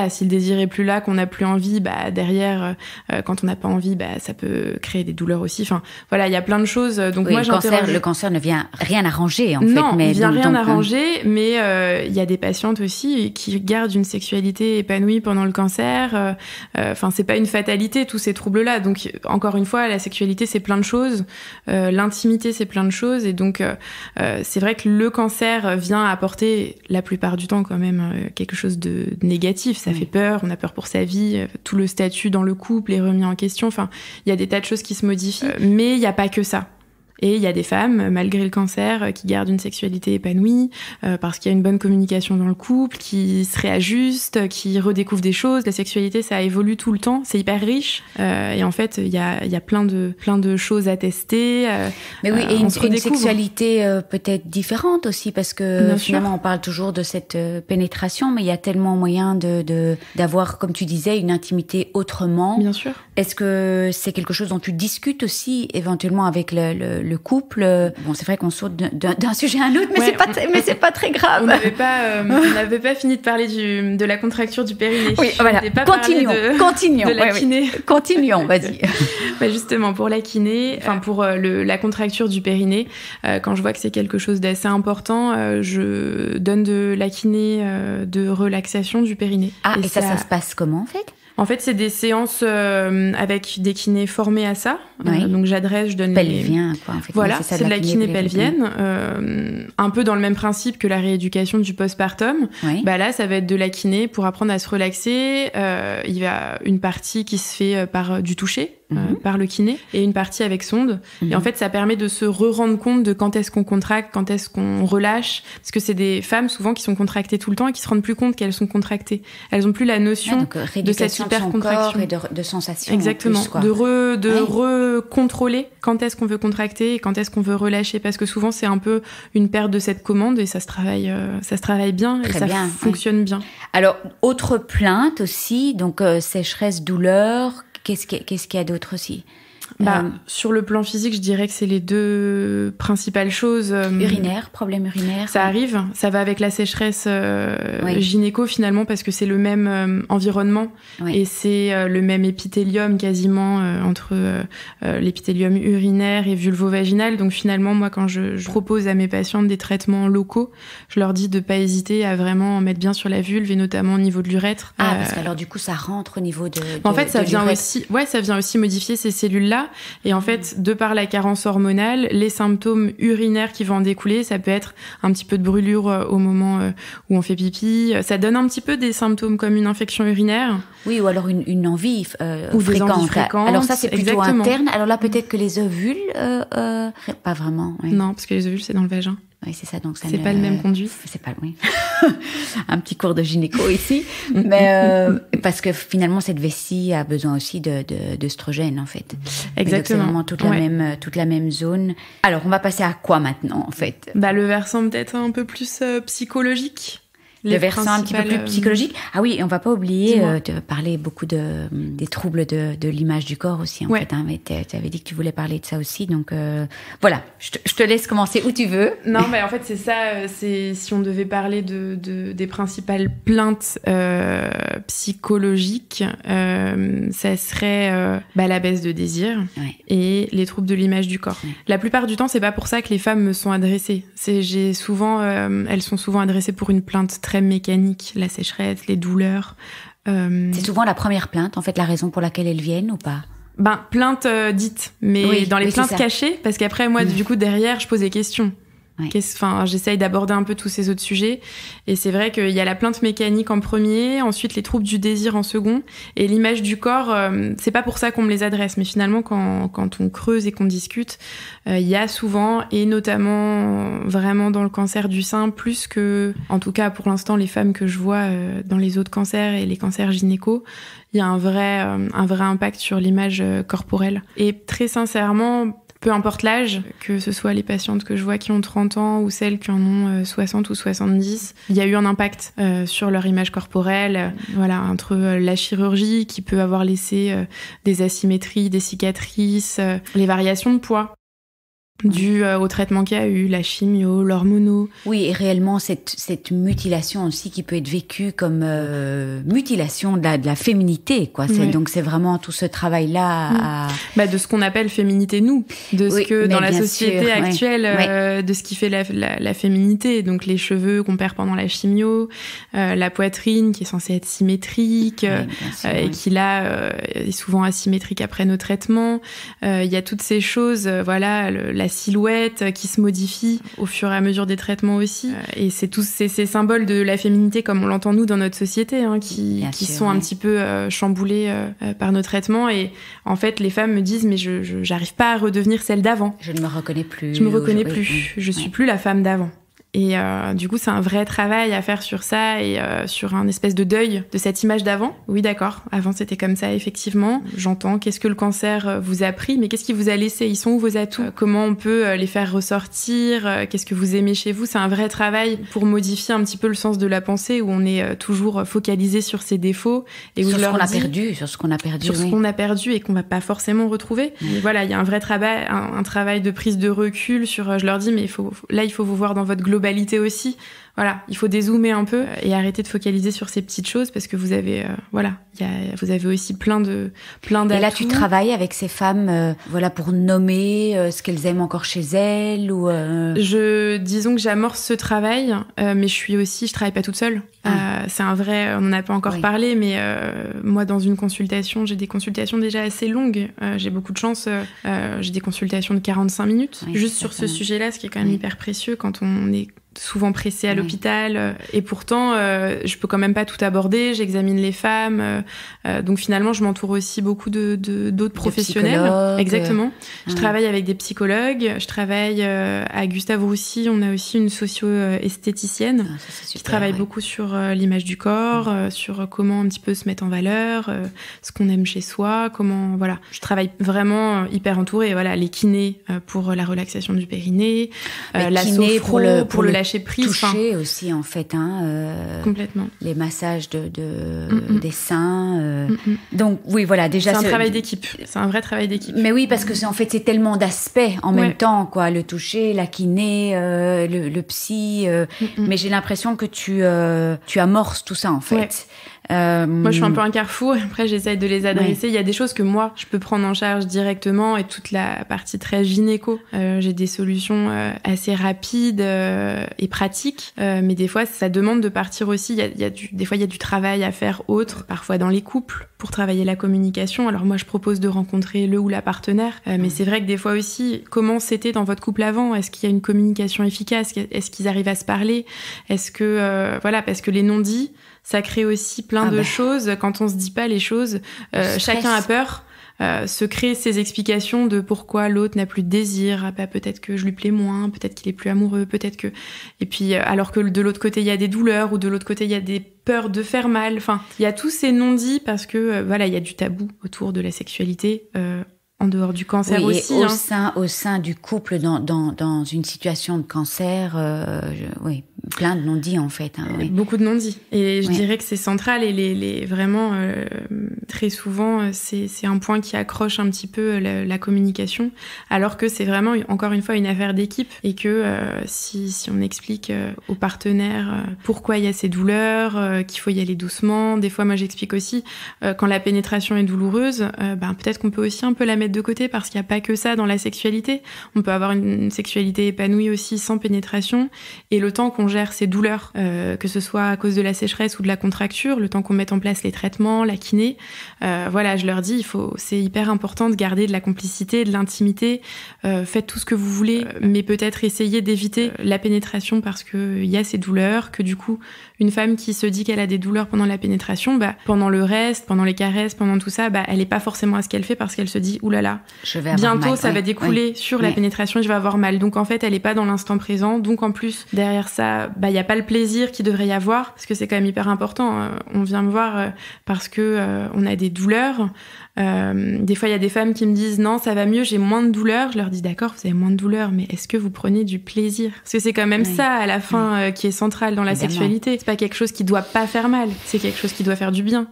si le désir est plus là, qu'on n'a plus envie, bah derrière quand on n'a pas envie, bah ça peut créer des douleurs aussi. Enfin voilà, il y a plein de choses. Donc oui, moi le cancer ne vient rien arranger en fait. Non, il vient rien arranger, mais il y a des patientes aussi qui gardent une sexualité épanouie pendant le cancer. C'est pas une fatalité tous ces troubles-là. Donc encore une fois, la sexualité c'est plein de choses, l'intimité c'est plein de choses, et donc c'est vrai que le cancer vient apporter la plupart du temps quand même quelque chose de négatif. Ça fait peur, on a peur pour sa vie, tout le statut dans le couple est remis en question. Enfin, il y a des tas de choses qui se modifient, mais il y a pas que ça. Et il y a des femmes, malgré le cancer, qui gardent une sexualité épanouie, parce qu'il y a une bonne communication dans le couple, qui se réajustent, qui redécouvrent des choses. La sexualité, ça évolue tout le temps, c'est hyper riche. Et en fait, il y a plein de choses à tester. Mais oui, et une sexualité peut-être différente aussi, parce que finalement, on parle toujours de cette pénétration, mais il y a tellement moyen d'avoir, comme tu disais, une intimité autrement. Bien sûr. Est-ce que c'est quelque chose dont tu discutes aussi éventuellement avec le couple? Bon, c'est vrai qu'on saute d'un sujet à un autre, mais c'est pas très grave. On n'avait pas fini de parler de la contracture du périnée. Oui, voilà. Continuons. De la kiné. Continuons, vas-y. Justement, pour la kiné, pour la contracture du périnée, quand je vois que c'est quelque chose d'assez important, je donne de la kiné de relaxation du périnée. Ah, et ça se passe comment en fait? En fait, c'est des séances avec des kinés formés à ça. Oui. Donc j'adresse, je donne pelvien, quoi. En fait, voilà, c'est de la kiné pelvienne, un peu dans le même principe que la rééducation du postpartum. Oui. Bah là, ça va être de la kiné pour apprendre à se relaxer. Il y a une partie qui se fait par du toucher. Par le kiné, et une partie avec sonde. Et en fait, ça permet de se rendre compte de quand est-ce qu'on contracte, quand est-ce qu'on relâche. Parce que c'est des femmes, souvent, qui sont contractées tout le temps et qui se rendent plus compte qu'elles sont contractées. Elles ont plus la notion de cette hypercontraction. Et de sensation. Exactement. En plus, quoi. De recontrôler quand est-ce qu'on veut contracter et quand est-ce qu'on veut relâcher. Parce que souvent, c'est un peu une perte de cette commande, et ça se travaille bien. Très et ça bien, fonctionne bien. Alors, autre plainte aussi, donc sécheresse, douleur. Qu'est-ce qu'il y a d'autre aussi? Sur le plan physique, je dirais que c'est les deux principales choses. Problème urinaire. Ça arrive, ça va avec la sécheresse gynéco finalement, parce que c'est le même environnement, et c'est le même épithélium quasiment entre l'épithélium urinaire et vulvo-vaginal. Donc finalement, moi, quand je propose à mes patientes des traitements locaux, je leur dis de pas hésiter à vraiment en mettre bien sur la vulve, et notamment au niveau de l'urètre. Parce que alors du coup, ça rentre au niveau de en fait, ça vient l'urètre. aussi modifier ces cellules-là. Et en fait, de par la carence hormonale, les symptômes urinaires qui vont en découler, ça peut être un petit peu de brûlure au moment où on fait pipi. Ça donne un petit peu des symptômes comme une infection urinaire. Oui, ou alors une envie ou fréquente. Des envies fréquentes. Alors ça, c'est plutôt exactement. Interne. Alors là, peut-être que les ovules, pas vraiment. Oui. Non, parce que les ovules, c'est dans le vagin. Oui, c'est ça. Donc ça c'est pas le même conduit. C'est pas oui. Un petit cours de gynéco ici, mais parce que finalement cette vessie a besoin aussi d'œstrogène en fait. Exactement. Donc c'est vraiment toute la même zone. Alors on va passer à quoi maintenant en fait? Le versant peut-être un peu plus psychologique. Le versant un petit peu plus psychologique. Ah oui, et on va pas oublier de parler beaucoup des troubles de l'image du corps aussi, en fait. Hein, mais tu avais dit que tu voulais parler de ça aussi, donc voilà. Je te laisse commencer où tu veux. Non, en fait, c'est ça. C'est si on devait parler des principales plaintes psychologiques, ça serait la baisse de désir et les troubles de l'image du corps. Ouais. La plupart du temps, c'est pas pour ça que les femmes me sont adressées. Elles sont souvent adressées pour une plainte très mécanique, la sécheresse, les douleurs. C'est souvent la première plainte, en fait, la raison pour laquelle elles viennent ou pas? Plainte dite, mais dans les plaintes cachées, parce qu'après, moi, du coup, derrière, je pose des questions. J'essaye d'aborder un peu tous ces autres sujets. Et c'est vrai qu'il y a la plainte mécanique en premier, ensuite les troubles du désir en second, et l'image du corps, c'est pas pour ça qu'on me les adresse, mais finalement, quand on creuse et qu'on discute, il y a souvent, et notamment vraiment dans le cancer du sein, plus que, en tout cas pour l'instant, les femmes que je vois dans les autres cancers et les cancers gynéco, il y a un vrai impact sur l'image corporelle. Et très sincèrement, Peu importe l'âge, que ce soit les patientes que je vois qui ont 30 ans ou celles qui en ont 60 ou 70, il y a eu un impact sur leur image corporelle. Voilà, entre la chirurgie qui peut avoir laissé des asymétries, des cicatrices, les variations de poids dû au traitement qu'il y a eu, la chimio, l'hormono. Oui, et réellement, cette mutilation aussi qui peut être vécue comme mutilation de la féminité, quoi. Donc, c'est vraiment tout ce travail-là de ce qu'on appelle féminité, de ce que dans la société actuelle, de ce qui fait la féminité. Donc, les cheveux qu'on perd pendant la chimio, la poitrine qui est censée être symétrique, et qui, là, est souvent asymétrique après nos traitements. Il y a toutes ces choses, la silhouette qui se modifie au fur et à mesure des traitements aussi. Et c'est tous ces symboles de la féminité comme on l'entend nous dans notre société, qui sont un petit peu chamboulés par nos traitements. Et en fait, les femmes me disent mais je j'arrive pas à redevenir celle d'avant. Je ne me reconnais plus. Je me reconnais plus. Je suis plus la femme d'avant. Et du coup, c'est un vrai travail à faire sur ça et sur un espèce de deuil de cette image d'avant. Oui, d'accord, avant c'était comme ça, effectivement. J'entends, qu'est-ce que le cancer vous a pris, mais qu'est-ce qu'il vous a laissé? Ils sont où vos atouts? Comment on peut les faire ressortir? Qu'est-ce que vous aimez chez vous? C'est un vrai travail pour modifier un petit peu le sens de la pensée où on est toujours focalisé sur ses défauts. Et où sur ce qu'on a perdu. Sur ce qu'on a perdu et qu'on va pas forcément retrouver. Mais voilà, il y a un vrai travail, un travail de prise de recul sur, je leur dis, mais il faut vous voir dans votre globalité aussi. Voilà, il faut dézoomer un peu et arrêter de focaliser sur ces petites choses parce que vous avez, vous avez aussi plein d'atouts. Et là, tu travailles avec ces femmes, pour nommer ce qu'elles aiment encore chez elles ou. Disons que j'amorce ce travail, mais je travaille pas toute seule. C'est un vrai, on n'en a pas encore parlé, mais moi, dans une consultation, j'ai des consultations déjà assez longues. J'ai beaucoup de chance. J'ai des consultations de 45 minutes, juste sur ce sujet-là, ce qui est quand même hyper précieux quand on est souvent pressée à l'hôpital et pourtant je peux quand même pas tout aborder, j'examine les femmes donc finalement je m'entoure aussi beaucoup d'autres professionnels. Exactement. Je travaille avec des psychologues, je travaille à Gustave Roussy, on a aussi une socio-esthéticienne qui travaille beaucoup sur l'image du corps, sur comment un petit peu se mettre en valeur, ce qu'on aime chez soi, comment je travaille vraiment hyper entourée, les kinés pour la relaxation du périnée, la sophro pour le lâcher prise, toucher aussi en fait complètement les massages des seins donc oui déjà c'est un travail d'équipe, c'est un vrai travail d'équipe, mais oui parce que c'est tellement d'aspects en même temps quoi, le toucher, la kiné, le psy mais j'ai l'impression que tu amorces tout ça en fait. Moi, je suis un peu un carrefour. Après, j'essaye de les adresser. Il y a des choses que moi, je peux prendre en charge directement et toute la partie très gynéco. J'ai des solutions assez rapides et pratiques. Mais des fois, ça demande de partir aussi. Des fois, il y a du travail à faire autre, parfois dans les couples, pour travailler la communication. Alors moi, je propose de rencontrer le ou la partenaire. Mais c'est vrai que des fois aussi, comment c'était dans votre couple avant? Est-ce qu'il y a une communication efficace? Est-ce qu'ils arrivent à se parler? Est-ce que, parce que les non-dits, ça crée aussi plein de choses. Quand on se dit pas les choses, chacun a peur, se crée ses explications de pourquoi l'autre n'a plus de désir. Peut-être que je lui plais moins, peut-être qu'il est plus amoureux, peut-être que... Et puis, alors que de l'autre côté, il y a des douleurs, ou de l'autre côté, il y a des peurs de faire mal. Enfin, il y a tous ces non-dits parce que, il y a du tabou autour de la sexualité, en dehors du cancer aussi. Et au sein du couple, dans une situation de cancer, plein de non-dits en fait. Beaucoup de non-dits. Et je dirais que c'est central et vraiment, très souvent, c'est un point qui accroche un petit peu la communication, alors que c'est vraiment, encore une fois, une affaire d'équipe et que si on explique aux partenaires pourquoi il y a ces douleurs, qu'il faut y aller doucement. Des fois, moi, j'explique aussi quand la pénétration est douloureuse, peut-être qu'on peut aussi un peu la mettre de côté parce qu'il n'y a pas que ça dans la sexualité. On peut avoir une sexualité épanouie aussi sans pénétration et le temps qu'on gère ces douleurs, que ce soit à cause de la sécheresse ou de la contracture, le temps qu'on mette en place les traitements, la kiné, je leur dis, c'est hyper important de garder de la complicité, de l'intimité, faites tout ce que vous voulez, mais peut-être essayer d'éviter la pénétration parce qu'il y a ces douleurs, que du coup, une femme qui se dit qu'elle a des douleurs pendant la pénétration, pendant le reste, pendant les caresses, pendant tout ça, elle n'est pas forcément à ce qu'elle fait parce qu'elle se dit, oulala, bientôt ça va découler sur la pénétration et je vais avoir mal. Donc en fait, elle n'est pas dans l'instant présent. Donc en plus, derrière ça, il n'y a pas le plaisir qu'il devrait y avoir, parce que c'est quand même hyper important. On vient me voir parce que on a des douleurs. Des fois, il y a des femmes qui me disent « Non, ça va mieux, j'ai moins de douleurs. » Je leur dis « D'accord, vous avez moins de douleurs, mais est-ce que vous prenez du plaisir ?» Parce que c'est quand même ça, à la fin, qui est central dans la sexualité. C'est pas quelque chose qui doit pas faire mal, c'est quelque chose qui doit faire du bien.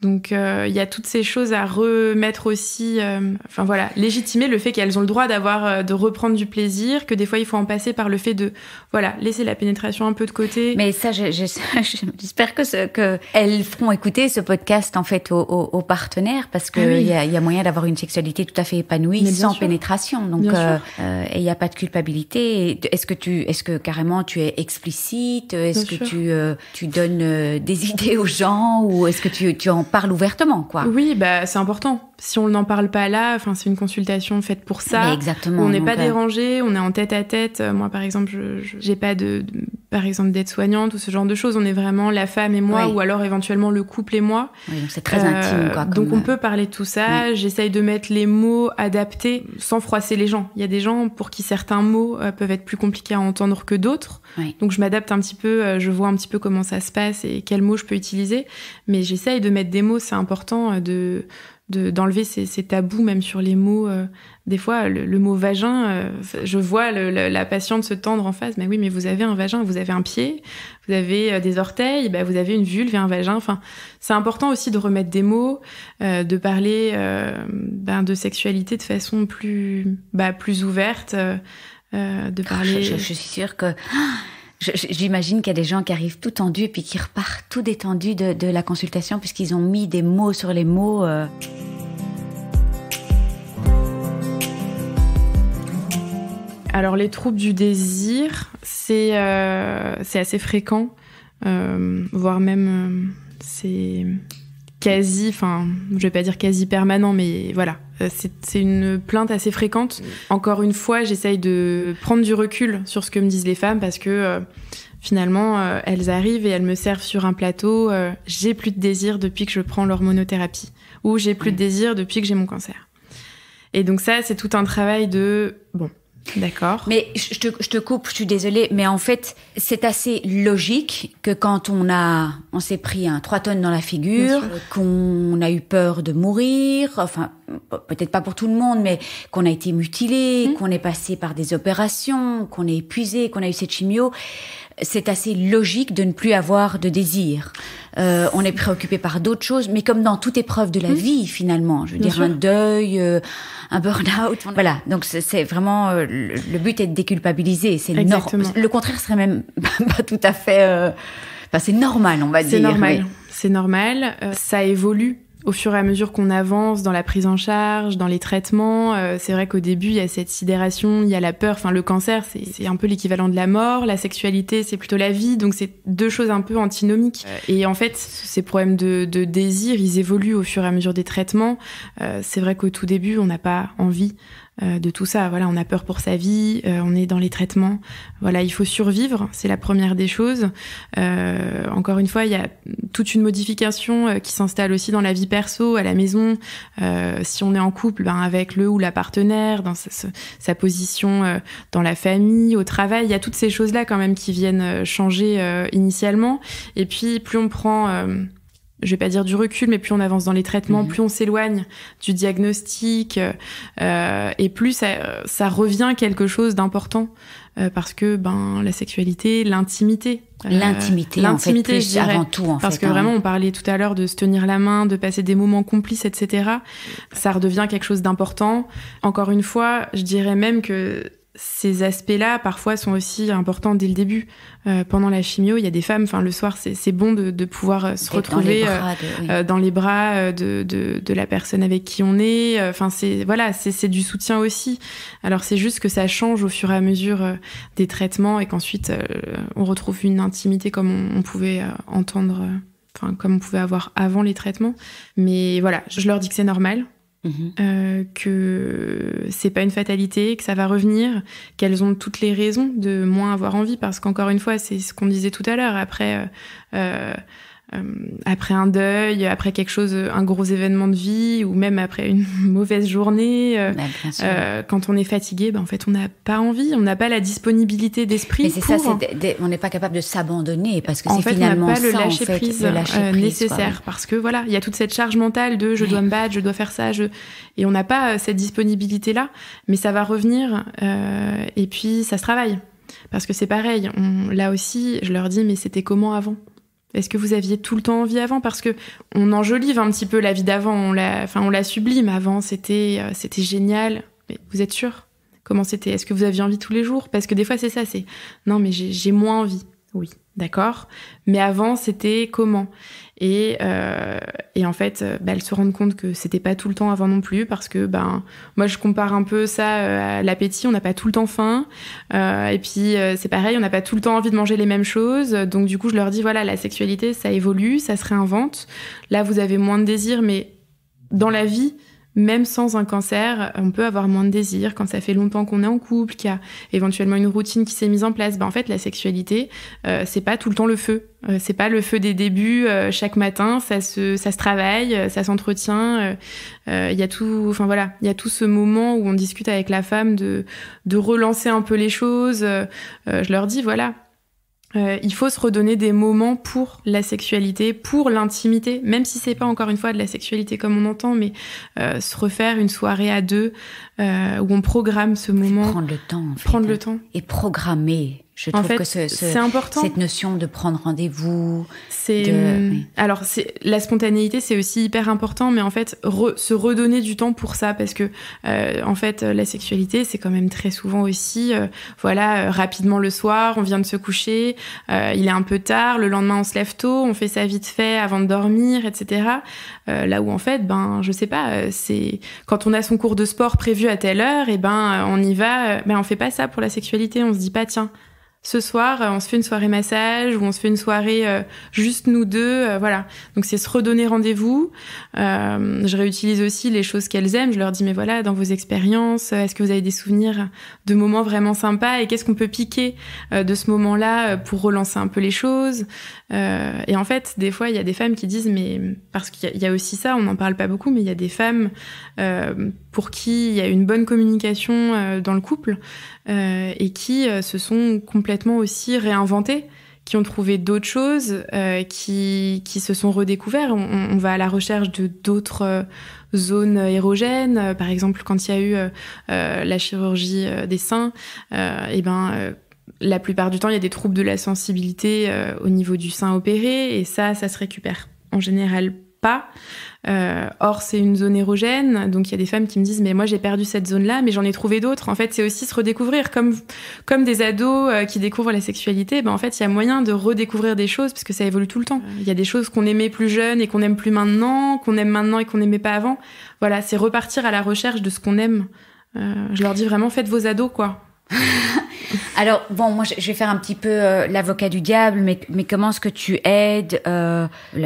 Donc, il y a toutes ces choses à remettre aussi... légitimer le fait qu'elles ont le droit de reprendre du plaisir, que des fois, il faut en passer par le fait de, laisser la pénétration un peu de côté. Mais ça, j'espère que elles feront écouter ce podcast, en fait, aux partenaires, parce qu'il y a moyen d'avoir une sexualité tout à fait épanouie sans pénétration. Donc, et il n'y a pas de culpabilité. Est-ce que carrément tu es explicite? Est-ce que tu donnes des idées aux gens? Ou est-ce que tu en parle ouvertement, quoi? Oui, c'est important. Si on n'en parle pas là, c'est une consultation faite pour ça. Mais exactement. On n'est pas dérangé, on est en tête à tête. Moi, par exemple, j'ai pas par exemple, d'aide-soignante ou ce genre de choses. On est vraiment la femme et moi, ou alors éventuellement le couple et moi. Oui, donc c'est très intime, quoi. Donc on peut parler de tout ça. Oui. J'essaye de mettre les mots adaptés sans froisser les gens. Il y a des gens pour qui certains mots peuvent être plus compliqués à entendre que d'autres. Oui. Donc je m'adapte un petit peu, je vois un petit peu comment ça se passe et quels mots je peux utiliser. Mais j'essaye de mettre des mots, c'est important d'enlever ces tabous même sur les mots. Des fois, le mot vagin, je vois la patiente se tendre en face. Mais oui, mais vous avez un vagin, vous avez un pied, vous avez des orteils, vous avez une vulve et un vagin. C'est important aussi de remettre des mots, de parler de sexualité de façon plus ouverte, de parler... Je suis sûre que... J'imagine qu'il y a des gens qui arrivent tout tendus et puis qui repartent tout détendus de la consultation puisqu'ils ont mis des mots sur les mots. Alors les troubles du désir, c'est assez fréquent, voire même c'est quasi, je vais pas dire quasi permanent, mais voilà, c'est une plainte assez fréquente. Encore une fois, j'essaye de prendre du recul sur ce que me disent les femmes parce que finalement, elles arrivent et elles me servent sur un plateau. J'ai plus de désir depuis que je prends l'hormonothérapie ou j'ai plus de désir depuis que j'ai mon cancer. Et donc ça, c'est tout un travail de D'accord. Mais je te coupe, je suis désolée, mais en fait, c'est assez logique que quand on s'est pris 3 tonnes dans la figure, qu'on a eu peur de mourir, peut-être pas pour tout le monde, mais qu'on a été mutilé, qu'on est passé par des opérations, qu'on est épuisé, qu'on a eu cette chimio, c'est assez logique de ne plus avoir de désir. On est préoccupé par d'autres choses, mais comme dans toute épreuve de la vie, finalement. Je veux dire, un deuil, un burn-out. Voilà. Donc, c'est vraiment, le but est de déculpabiliser. C'est le contraire serait même pas tout à fait, c'est normal, on va dire. C'est normal. Oui. C'est normal. Ça évolue au fur et à mesure qu'on avance dans la prise en charge, dans les traitements. C'est vrai qu'au début, il y a cette sidération, il y a la peur. Le cancer, c'est un peu l'équivalent de la mort. La sexualité, c'est plutôt la vie. Donc, c'est 2 choses un peu antinomiques. Et en fait, ces problèmes de désir, ils évoluent au fur et à mesure des traitements. C'est vrai qu'au tout début, on n'a pas envie de tout ça. Voilà, on a peur pour sa vie, on est dans les traitements. Voilà, il faut survivre, c'est la première des choses. Encore une fois, il y a toute une modification qui s'installe aussi dans la vie perso, à la maison. Si on est en couple, avec le ou la partenaire, dans sa position dans la famille, au travail, il y a toutes ces choses-là quand même qui viennent changer initialement. Et puis, plus on prend... je vais pas dire du recul, mais plus on avance dans les traitements, plus on s'éloigne du diagnostic, et plus ça revient quelque chose d'important, parce que la sexualité, l'intimité, en fait, plus je dirais, avant tout, parce que vraiment, on parlait tout à l'heure de se tenir la main, de passer des moments complices, etc. Ça redevient quelque chose d'important. Encore une fois, je dirais même que ces aspects-là, parfois, sont aussi importants dès le début. Pendant la chimio, il y a des femmes, le soir, c'est bon de pouvoir se retrouver dans les bras de la personne avec qui on est. C'est du soutien aussi. Alors, c'est juste que ça change au fur et à mesure des traitements et qu'ensuite, on retrouve une intimité comme on pouvait entendre, comme on pouvait avoir avant les traitements. Mais voilà, je leur dis que c'est normal. Que c'est pas une fatalité, que ça va revenir, qu'elles ont toutes les raisons de moins avoir envie, parce qu'encore une fois, c'est ce qu'on disait tout à l'heure. Après, après un deuil, après quelque chose, un gros événement de vie, ou même après une mauvaise journée, quand on est fatigué, en fait, on n'a pas envie, on n'a pas la disponibilité d'esprit. Mais c'est ça, on n'est pas capable de s'abandonner parce que en c'est fait, finalement on n'a pas ça, le lâcher prise, nécessaire, quoi. parce que voilà, il y a toute cette charge mentale de je dois me battre, je dois faire ça, et on n'a pas cette disponibilité-là, mais ça va revenir, et puis ça se travaille. Parce que c'est pareil, là aussi, je leur dis, mais c'était comment avant ? Est-ce que vous aviez tout le temps envie avant ? Parce que on enjolive un petit peu la vie d'avant, on la sublime. Avant, c'était génial. Mais vous êtes sûr ? Comment c'était ? Est-ce que vous aviez envie tous les jours ? Parce que des fois, c'est ça, c'est non, mais j'ai moins envie. Oui, d'accord. Mais avant, c'était comment ? Et en fait, elles se rendent compte que c'était pas tout le temps avant non plus, parce que moi je compare un peu ça à l'appétit, on n'a pas tout le temps faim, et puis c'est pareil, on n'a pas tout le temps envie de manger les mêmes choses, donc du coup je leur dis voilà, la sexualité ça évolue, ça se réinvente, là vous avez moins de désir, mais dans la vie, même sans un cancer, on peut avoir moins de désir quand ça fait longtemps qu'on est en couple, qu'il y a éventuellement une routine qui s'est mise en place. En fait, la sexualité, c'est pas tout le temps le feu. C'est pas le feu des débuts chaque matin. Ça se travaille, ça s'entretient. Il y a tout. Enfin voilà, il y a tout ce moment où on discute avec la femme de relancer un peu les choses. Je leur dis voilà. Il faut se redonner des moments pour la sexualité, pour l'intimité, même si c'est pas encore une fois de la sexualité comme on entend, mais se refaire une soirée à deux où on programme ce moment. Prendre le temps, en fait. Prendre le temps. Et programmer. Je trouve que c'est important. Cette notion de prendre rendez-vous. Alors, la spontanéité, c'est aussi hyper important, mais en fait, se redonner du temps pour ça, parce que, en fait, la sexualité, c'est quand même très souvent aussi, rapidement le soir, on vient de se coucher, il est un peu tard, le lendemain, on se lève tôt, on fait ça vite fait avant de dormir, etc. Là où, en fait, je sais pas, c'est quand on a son cours de sport prévu à telle heure, et on y va, on fait pas ça pour la sexualité, on se dit pas, tiens, ce soir, on se fait une soirée massage ou on se fait une soirée juste nous deux, voilà. Donc c'est se redonner rendez-vous. Je réutilise aussi les choses qu'elles aiment. Je leur dis mais voilà, dans vos expériences, est-ce que vous avez des souvenirs de moments vraiment sympas et qu'est-ce qu'on peut piquer de ce moment-là pour relancer un peu les choses. Et en fait, des fois, il y a des femmes qui disent mais parce qu'il y a aussi ça, on n'en parle pas beaucoup, mais il y a des femmes pour qui il y a une bonne communication dans le couple et qui se sont complètement aussi réinventées, qui ont trouvé d'autres choses, qui se sont redécouverts. On va à la recherche de d'autres zones érogènes. Par exemple, quand il y a eu la chirurgie des seins, la plupart du temps, il y a des troubles de la sensibilité au niveau du sein opéré, et ça se récupère en général pas. Or, c'est une zone érogène, donc il y a des femmes qui me disent mais moi j'ai perdu cette zone-là, mais j'en ai trouvé d'autres. En fait, c'est aussi se redécouvrir, comme des ados qui découvrent la sexualité. En fait, il y a moyen de redécouvrir des choses parce que ça évolue tout le temps. Il y a des choses qu'on aimait plus jeune et qu'on aime plus maintenant, qu'on aime maintenant et qu'on n'aimait pas avant. Voilà, c'est repartir à la recherche de ce qu'on aime. Je leur dis vraiment faites vos ados, quoi. Alors, moi, je vais faire un petit peu l'avocat du diable, mais comment est-ce que tu aides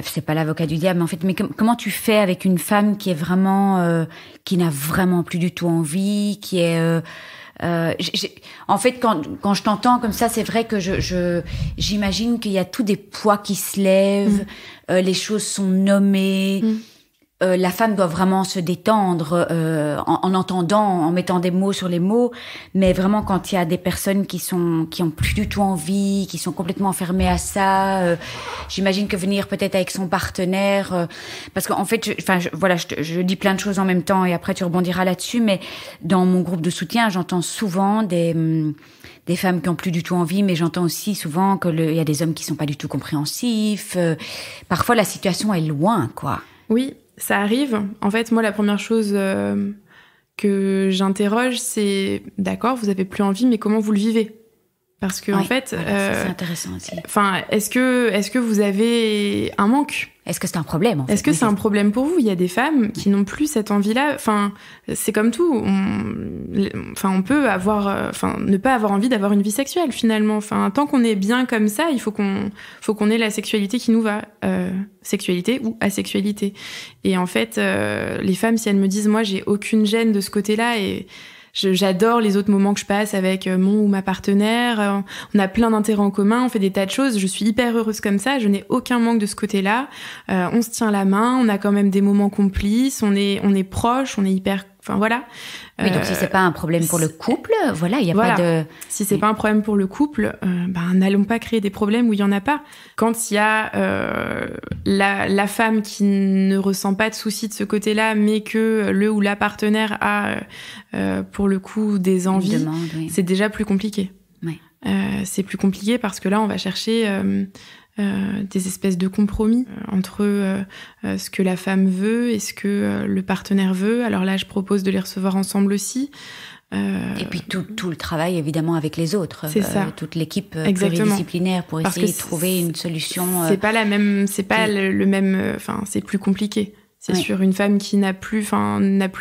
c'est pas l'avocat du diable, mais en fait, mais comment tu fais avec une femme qui est vraiment, qui n'a vraiment plus du tout envie, qui est... en fait, quand je t'entends comme ça, c'est vrai que j'imagine qu'il y a tous des poids qui se lèvent, les choses sont nommées... la femme doit vraiment se détendre en entendant, en mettant des mots sur les mots, mais vraiment quand il y a des personnes qui ont plus du tout envie, qui sont complètement enfermées à ça, j'imagine que venir peut-être avec son partenaire, parce qu'en fait, je dis plein de choses en même temps et après tu rebondiras là-dessus, mais dans mon groupe de soutien, j'entends souvent des femmes qui ont plus du tout envie, mais j'entends aussi souvent il y a des hommes qui sont pas du tout compréhensifs. Parfois, la situation est loin, quoi. Oui. Ça arrive. En fait, moi, la première chose que j'interroge, c'est d'accord, vous avez plus envie, mais comment vous le vivez ? Parce que en fait, c'est intéressant aussi. Enfin, est-ce que vous avez un manque ? Est-ce que c'est un problème en fait ? Est-ce que c'est un problème pour vous ? Il y a des femmes qui n'ont plus cette envie-là. Enfin, c'est comme tout. On peut ne pas avoir envie d'avoir une vie sexuelle finalement. Enfin, tant qu'on est bien comme ça, il faut qu'on ait la sexualité qui nous va, sexualité ou asexualité. Et en fait, les femmes, si elles me disent, moi, j'ai aucune gêne de ce côté-là, et j'adore les autres moments que je passe avec mon ou ma partenaire. On a plein d'intérêts en commun, on fait des tas de choses. Je suis hyper heureuse comme ça. Je n'ai aucun manque de ce côté-là. On se tient la main, on a quand même des moments complices, on est proches, on est hyper... Enfin, voilà. Oui, donc si c'est pas un problème pour le couple, voilà, il y a pas de... Si c'est pas un problème pour le couple, n'allons pas créer des problèmes où il y en a pas. Quand il y a la femme qui ne ressent pas de soucis de ce côté-là, mais que le ou la partenaire a, pour le coup, des envies, c'est déjà plus compliqué. Ouais. C'est plus compliqué parce que là, on va chercher... des espèces de compromis entre ce que la femme veut et ce que le partenaire veut. Alors là, je propose de les recevoir ensemble aussi. Et puis tout le travail, évidemment, avec les autres. C'est ça. Toute l'équipe pluridisciplinaire pour essayer de trouver une solution. C'est pas la même, c'est pas le même, enfin, c'est plus compliqué. C'est sûr, une femme qui n'a plus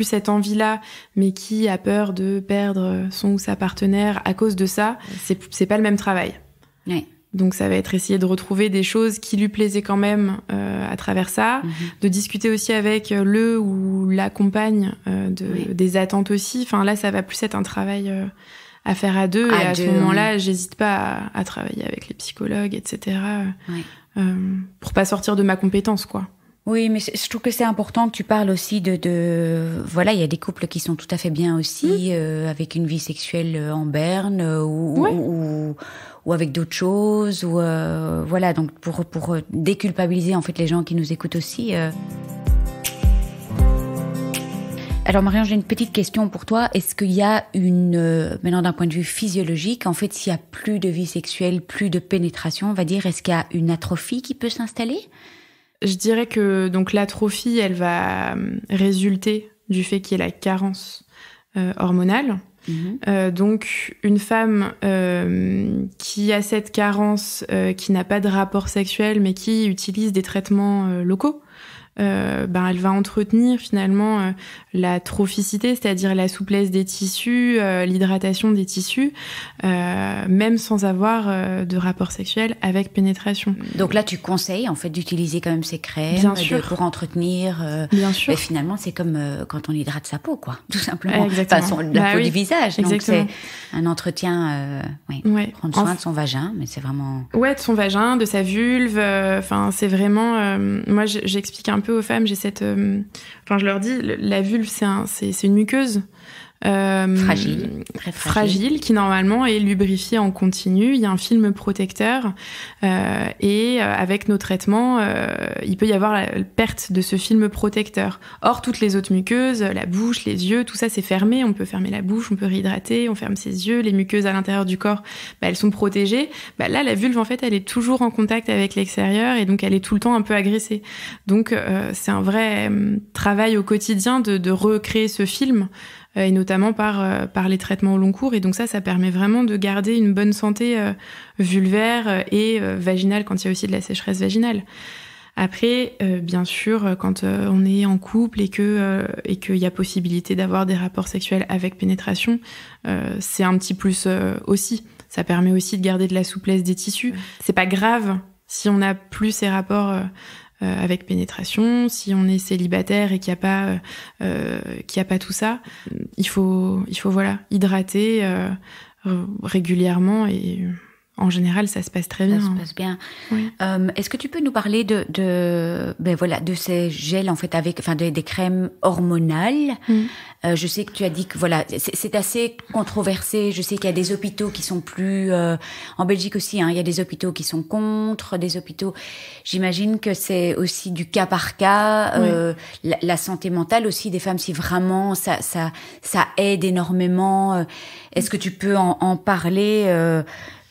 cette envie-là, mais qui a peur de perdre son ou sa partenaire à cause de ça, c'est pas le même travail. Oui. Donc ça va être essayer de retrouver des choses qui lui plaisaient quand même à travers ça, de discuter aussi avec le ou la compagne des attentes aussi. Enfin là, ça va plus être un travail à faire à deux. Et à ce moment-là, j'hésite pas à travailler avec les psychologues, etc. Pour pas sortir de ma compétence, quoi. Oui, mais je trouve que c'est important que tu parles aussi voilà, il y a des couples qui sont tout à fait bien aussi, avec une vie sexuelle en berne, ou avec d'autres choses, ou voilà, donc pour déculpabiliser en fait les gens qui nous écoutent aussi. Alors Marion, j'ai une petite question pour toi. Est-ce qu'il y a maintenant d'un point de vue physiologique, en fait, s'il y a plus de vie sexuelle, plus de pénétration, on va dire, est-ce qu'il y a une atrophie qui peut s'installer ? Je dirais que donc l'atrophie, elle va résulter du fait qu'il y ait la carence hormonale. Donc une femme qui a cette carence, qui n'a pas de rapport sexuel, mais qui utilise des traitements locaux, elle va entretenir finalement la trophicité, c'est-à-dire la souplesse des tissus, l'hydratation des tissus, même sans avoir de rapport sexuel avec pénétration. Donc là, tu conseilles en fait d'utiliser quand même ces crèmes pour entretenir. Bien sûr. Et finalement, c'est comme quand on hydrate sa peau, quoi, tout simplement. Exactement. La peau du visage. Exactement. Donc c'est un entretien, prendre soin de son vagin, mais c'est vraiment. Ouais, de son vagin, de sa vulve. Enfin, c'est vraiment. Moi, j'explique un peu aux femmes, j'ai cette... je leur dis, la vulve, c'est une muqueuse. Fragile, très fragile, qui normalement est lubrifiée en continu. Il y a un film protecteur et avec nos traitements, il peut y avoir la perte de ce film protecteur. Or, toutes les autres muqueuses, la bouche, les yeux, tout ça c'est fermé. On peut fermer la bouche, on peut réhydrater, on ferme ses yeux. Les muqueuses à l'intérieur du corps, elles sont protégées. Là, la vulve, en fait, elle est toujours en contact avec l'extérieur et donc elle est tout le temps un peu agressée. Donc, c'est un vrai travail au quotidien de recréer ce film. Et notamment par les traitements au long cours. Et donc ça permet vraiment de garder une bonne santé vulvaire et vaginale quand il y a aussi de la sécheresse vaginale. Après, bien sûr, quand on est en couple et qu'il y a possibilité d'avoir des rapports sexuels avec pénétration, c'est un petit plus aussi. Ça permet aussi de garder de la souplesse des tissus. C'est pas grave si on n'a plus ces rapports avec pénétration, si on est célibataire et qu'il n'y a pas tout ça, il faut voilà, hydrater régulièrement et en général ça se passe très bien. Ça se passe bien. Oui. Est-ce que tu peux nous parler de ces gels en fait des crèmes hormonales? Je sais que tu as dit que voilà, c'est assez controversé. Je sais qu'il y a des hôpitaux qui sont plus en Belgique aussi. Il y a des hôpitaux qui sont contre, des hôpitaux. J'imagine que c'est aussi du cas par cas. La santé mentale aussi des femmes, si vraiment ça aide énormément. Est-ce que tu peux en parler?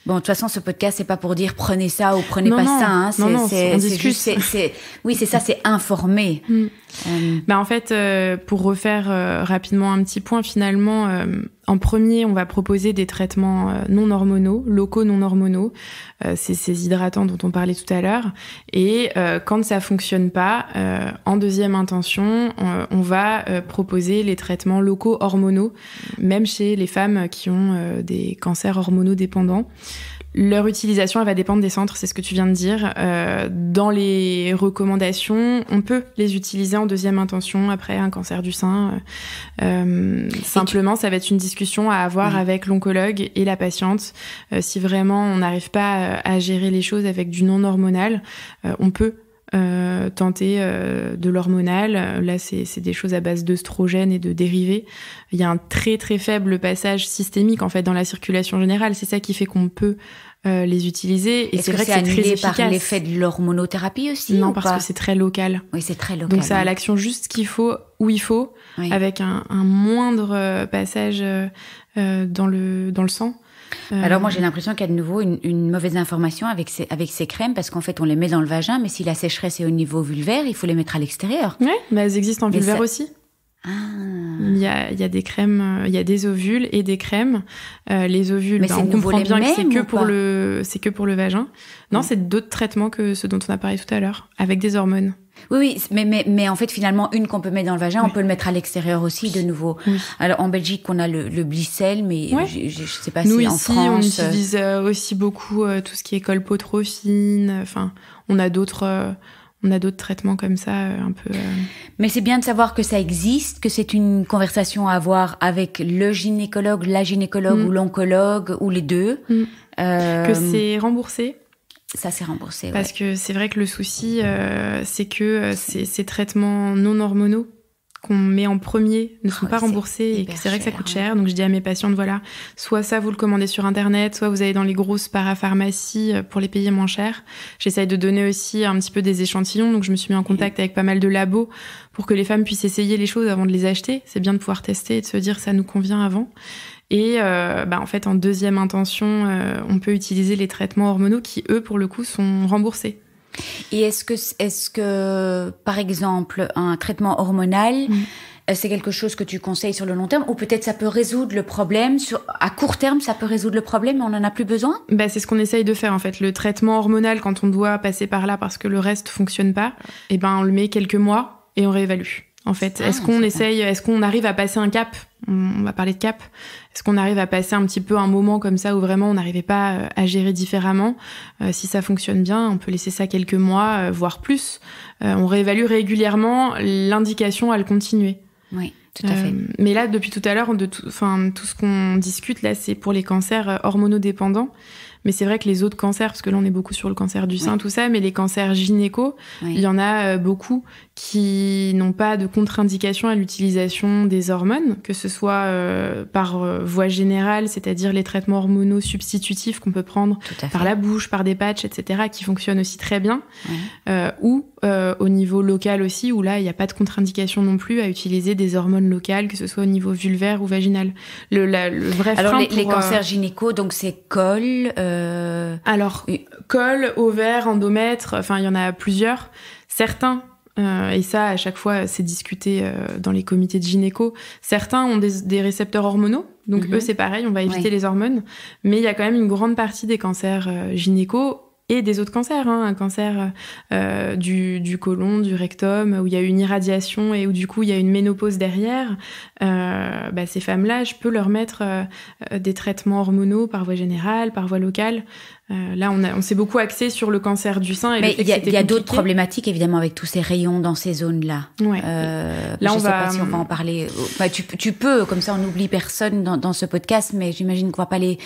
Bon, de toute façon, ce podcast, c'est pas pour dire prenez ça ou prenez pas ça. C'est juste, oui, c'est ça, c'est informer. En fait, pour refaire rapidement un petit point, finalement, en premier, on va proposer des traitements non hormonaux, locaux non hormonaux. C'est ces hydratants dont on parlait tout à l'heure. Et quand ça fonctionne pas, en deuxième intention, on va proposer les traitements locaux hormonaux, même chez les femmes qui ont des cancers hormonodépendants. Leur utilisation, elle va dépendre des centres, c'est ce que tu viens de dire. Dans les recommandations, on peut les utiliser en deuxième intention après un cancer du sein. Simplement, ça va être une discussion à avoir avec l'oncologue et la patiente. Si vraiment on n'arrive pas à gérer les choses avec du non hormonal, on peut tenter de l'hormonal. Là, c'est des choses à base d'œstrogènes et de dérivés. Il y a un très très faible passage systémique en fait dans la circulation générale. C'est ça qui fait qu'on peut les utiliser. Et c'est vrai que c'est très efficace. Par l'effet de l'hormonothérapie aussi? Non, parce que c'est très local. Oui, c'est très local. Donc ça a l'action juste qu'il faut, où il faut, avec un moindre passage dans le sang. Alors moi j'ai l'impression qu'il y a de nouveau une mauvaise information avec ces crèmes, parce qu'en fait on les met dans le vagin, mais si la sécheresse est au niveau vulvaire, il faut les mettre à l'extérieur. Ouais, mais elles existent en vulvaire aussi. Ah. Il y a des crèmes, il y a des ovules et des crèmes. Les ovules, on comprend bien que c'est que pour le vagin. Non, c'est d'autres traitements que ceux dont on a parlé tout à l'heure, avec des hormones. Oui, mais en fait, finalement, une qu'on peut mettre dans le vagin, on peut le mettre à l'extérieur aussi, de nouveau. Oui. Alors, en Belgique, on a le Blicel, mais je sais pas si en France... Nous, ici, on utilise aussi beaucoup tout ce qui est colpotrophine. Enfin, on a d'autres traitements comme ça, un peu... Mais c'est bien de savoir que ça existe, que c'est une conversation à avoir avec le gynécologue, la gynécologue ou l'oncologue, ou les deux. Que c'est remboursé. Ça, c'est remboursé, Parce que c'est vrai que le souci, c'est que ces traitements non hormonaux qu'on met en premier ne sont pas remboursés et que c'est vrai que ça coûte cher. Donc je dis à mes patientes, voilà, soit ça vous le commandez sur internet, soit vous allez dans les grosses parapharmacies pour les payer moins cher. J'essaye de donner aussi un petit peu des échantillons, donc je me suis mis en contact avec pas mal de labos pour que les femmes puissent essayer les choses avant de les acheter. C'est bien de pouvoir tester et de se dire ça nous convient avant. Et en fait, en deuxième intention, on peut utiliser les traitements hormonaux qui, eux, pour le coup, sont remboursés. Et est-ce que, par exemple, un traitement hormonal, c'est quelque chose que tu conseilles sur le long terme, ou peut-être ça peut résoudre le problème à court terme, ça peut résoudre le problème, mais on n'en a plus besoin? C'est ce qu'on essaye de faire en fait. Le traitement hormonal, quand on doit passer par là parce que le reste fonctionne pas, on le met quelques mois et on réévalue. En fait, est-ce qu'on arrive à passer un cap? On va parler de cap. Est-ce qu'on arrive à passer un petit peu un moment comme ça où vraiment on n'arrivait pas à gérer différemment? Si ça fonctionne bien, on peut laisser ça quelques mois, voire plus. On réévalue régulièrement l'indication à le continuer. Oui, tout à fait. Mais là, depuis tout à l'heure, tout ce qu'on discute là, c'est pour les cancers hormonodépendants. Mais c'est vrai que les autres cancers, parce que là on est beaucoup sur le cancer du sein, tout ça, mais les cancers gynéco, il y en a beaucoup qui n'ont pas de contre-indication à l'utilisation des hormones, que ce soit par voie générale, c'est-à-dire les traitements hormonaux substitutifs qu'on peut prendre par la bouche, par des patchs, etc., qui fonctionnent aussi très bien, ou au niveau local aussi, où là il n'y a pas de contre-indication non plus à utiliser des hormones locales, que ce soit au niveau vulvaire ou vaginal. Le vrai frein les cancers gynéco, donc c'est col... Alors, col, ovaire, endomètre, il y en a plusieurs. Certains, et ça, à chaque fois, c'est discuté dans les comités de gynéco, certains ont des récepteurs hormonaux. Donc, eux, c'est pareil, on va éviter les hormones. Mais il y a quand même une grande partie des cancers gynéco et des autres cancers, un cancer du côlon, du rectum, où il y a une irradiation et où du coup il y a une ménopause derrière, ces femmes-là, je peux leur mettre des traitements hormonaux par voie générale, par voie locale. Là, on s'est beaucoup axé sur le cancer du sein. Mais il y a d'autres problématiques, évidemment, avec tous ces rayons dans ces zones-là. Ouais. Là, je sais pas si on va en parler. Tu peux, comme ça, on n'oublie personne dans ce podcast, mais j'imagine qu'on va pas aller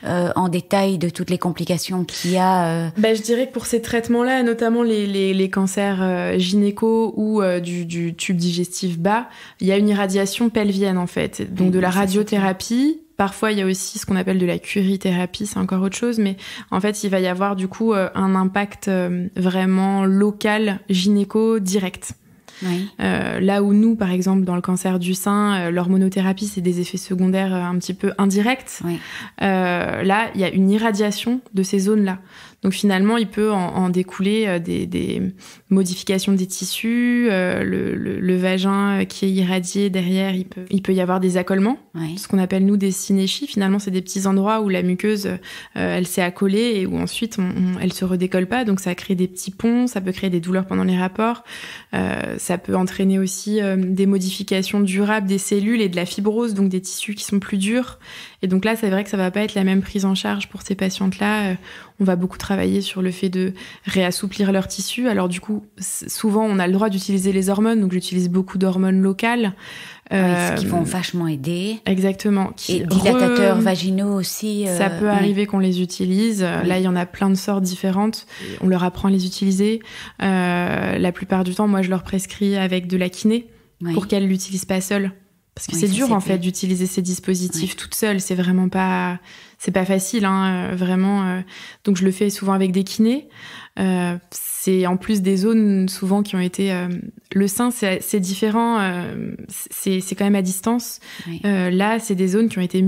en détail de toutes les complications qu'il y a. Je dirais que pour ces traitements-là, notamment les cancers gynéco ou du tube digestif bas, il y a une irradiation pelvienne, en fait. Donc, de la radiothérapie. Parfois, il y a aussi ce qu'on appelle de la curithérapie, c'est encore autre chose, mais en fait, il va y avoir du coup un impact vraiment local, gynéco, direct. Oui. Là où nous, par exemple, dans le cancer du sein, l'hormonothérapie, c'est des effets secondaires un petit peu indirects. Oui. Là, il y a une irradiation de ces zones-là. Donc finalement, il peut en découler des modifications des tissus, le vagin qui est irradié derrière, il peut y avoir des accolements, ce qu'on appelle nous des synéchies. Finalement, c'est des petits endroits où la muqueuse, elle s'est accolée et où ensuite elle se redécolle pas. Donc ça crée des petits ponts, ça peut créer des douleurs pendant les rapports. Ça peut entraîner aussi des modifications durables des cellules et de la fibrose, donc des tissus qui sont plus durs. Et donc là, c'est vrai que ça va pas être la même prise en charge pour ces patientes-là. On va beaucoup travailler sur le fait de réassouplir leurs tissus. Alors du coup, souvent, on a le droit d'utiliser les hormones, donc j'utilise beaucoup d'hormones locales. Ce qui vont vachement aider. Exactement. Et dilatateurs vaginaux aussi. Ça peut arriver qu'on les utilise. Là, il y en a plein de sortes différentes. On leur apprend à les utiliser. La plupart du temps, moi, je leur prescris avec de la kiné pour qu'elles l'utilisent pas seules. Parce que c'est dur, en fait, d'utiliser ces dispositifs toute seule. C'est vraiment pas... C'est pas facile, hein, vraiment. Donc, je le fais souvent avec des kinés. C'est en plus des zones, souvent, qui ont été... le sein, c'est différent. C'est quand même à distance. Là, c'est des zones qui ont été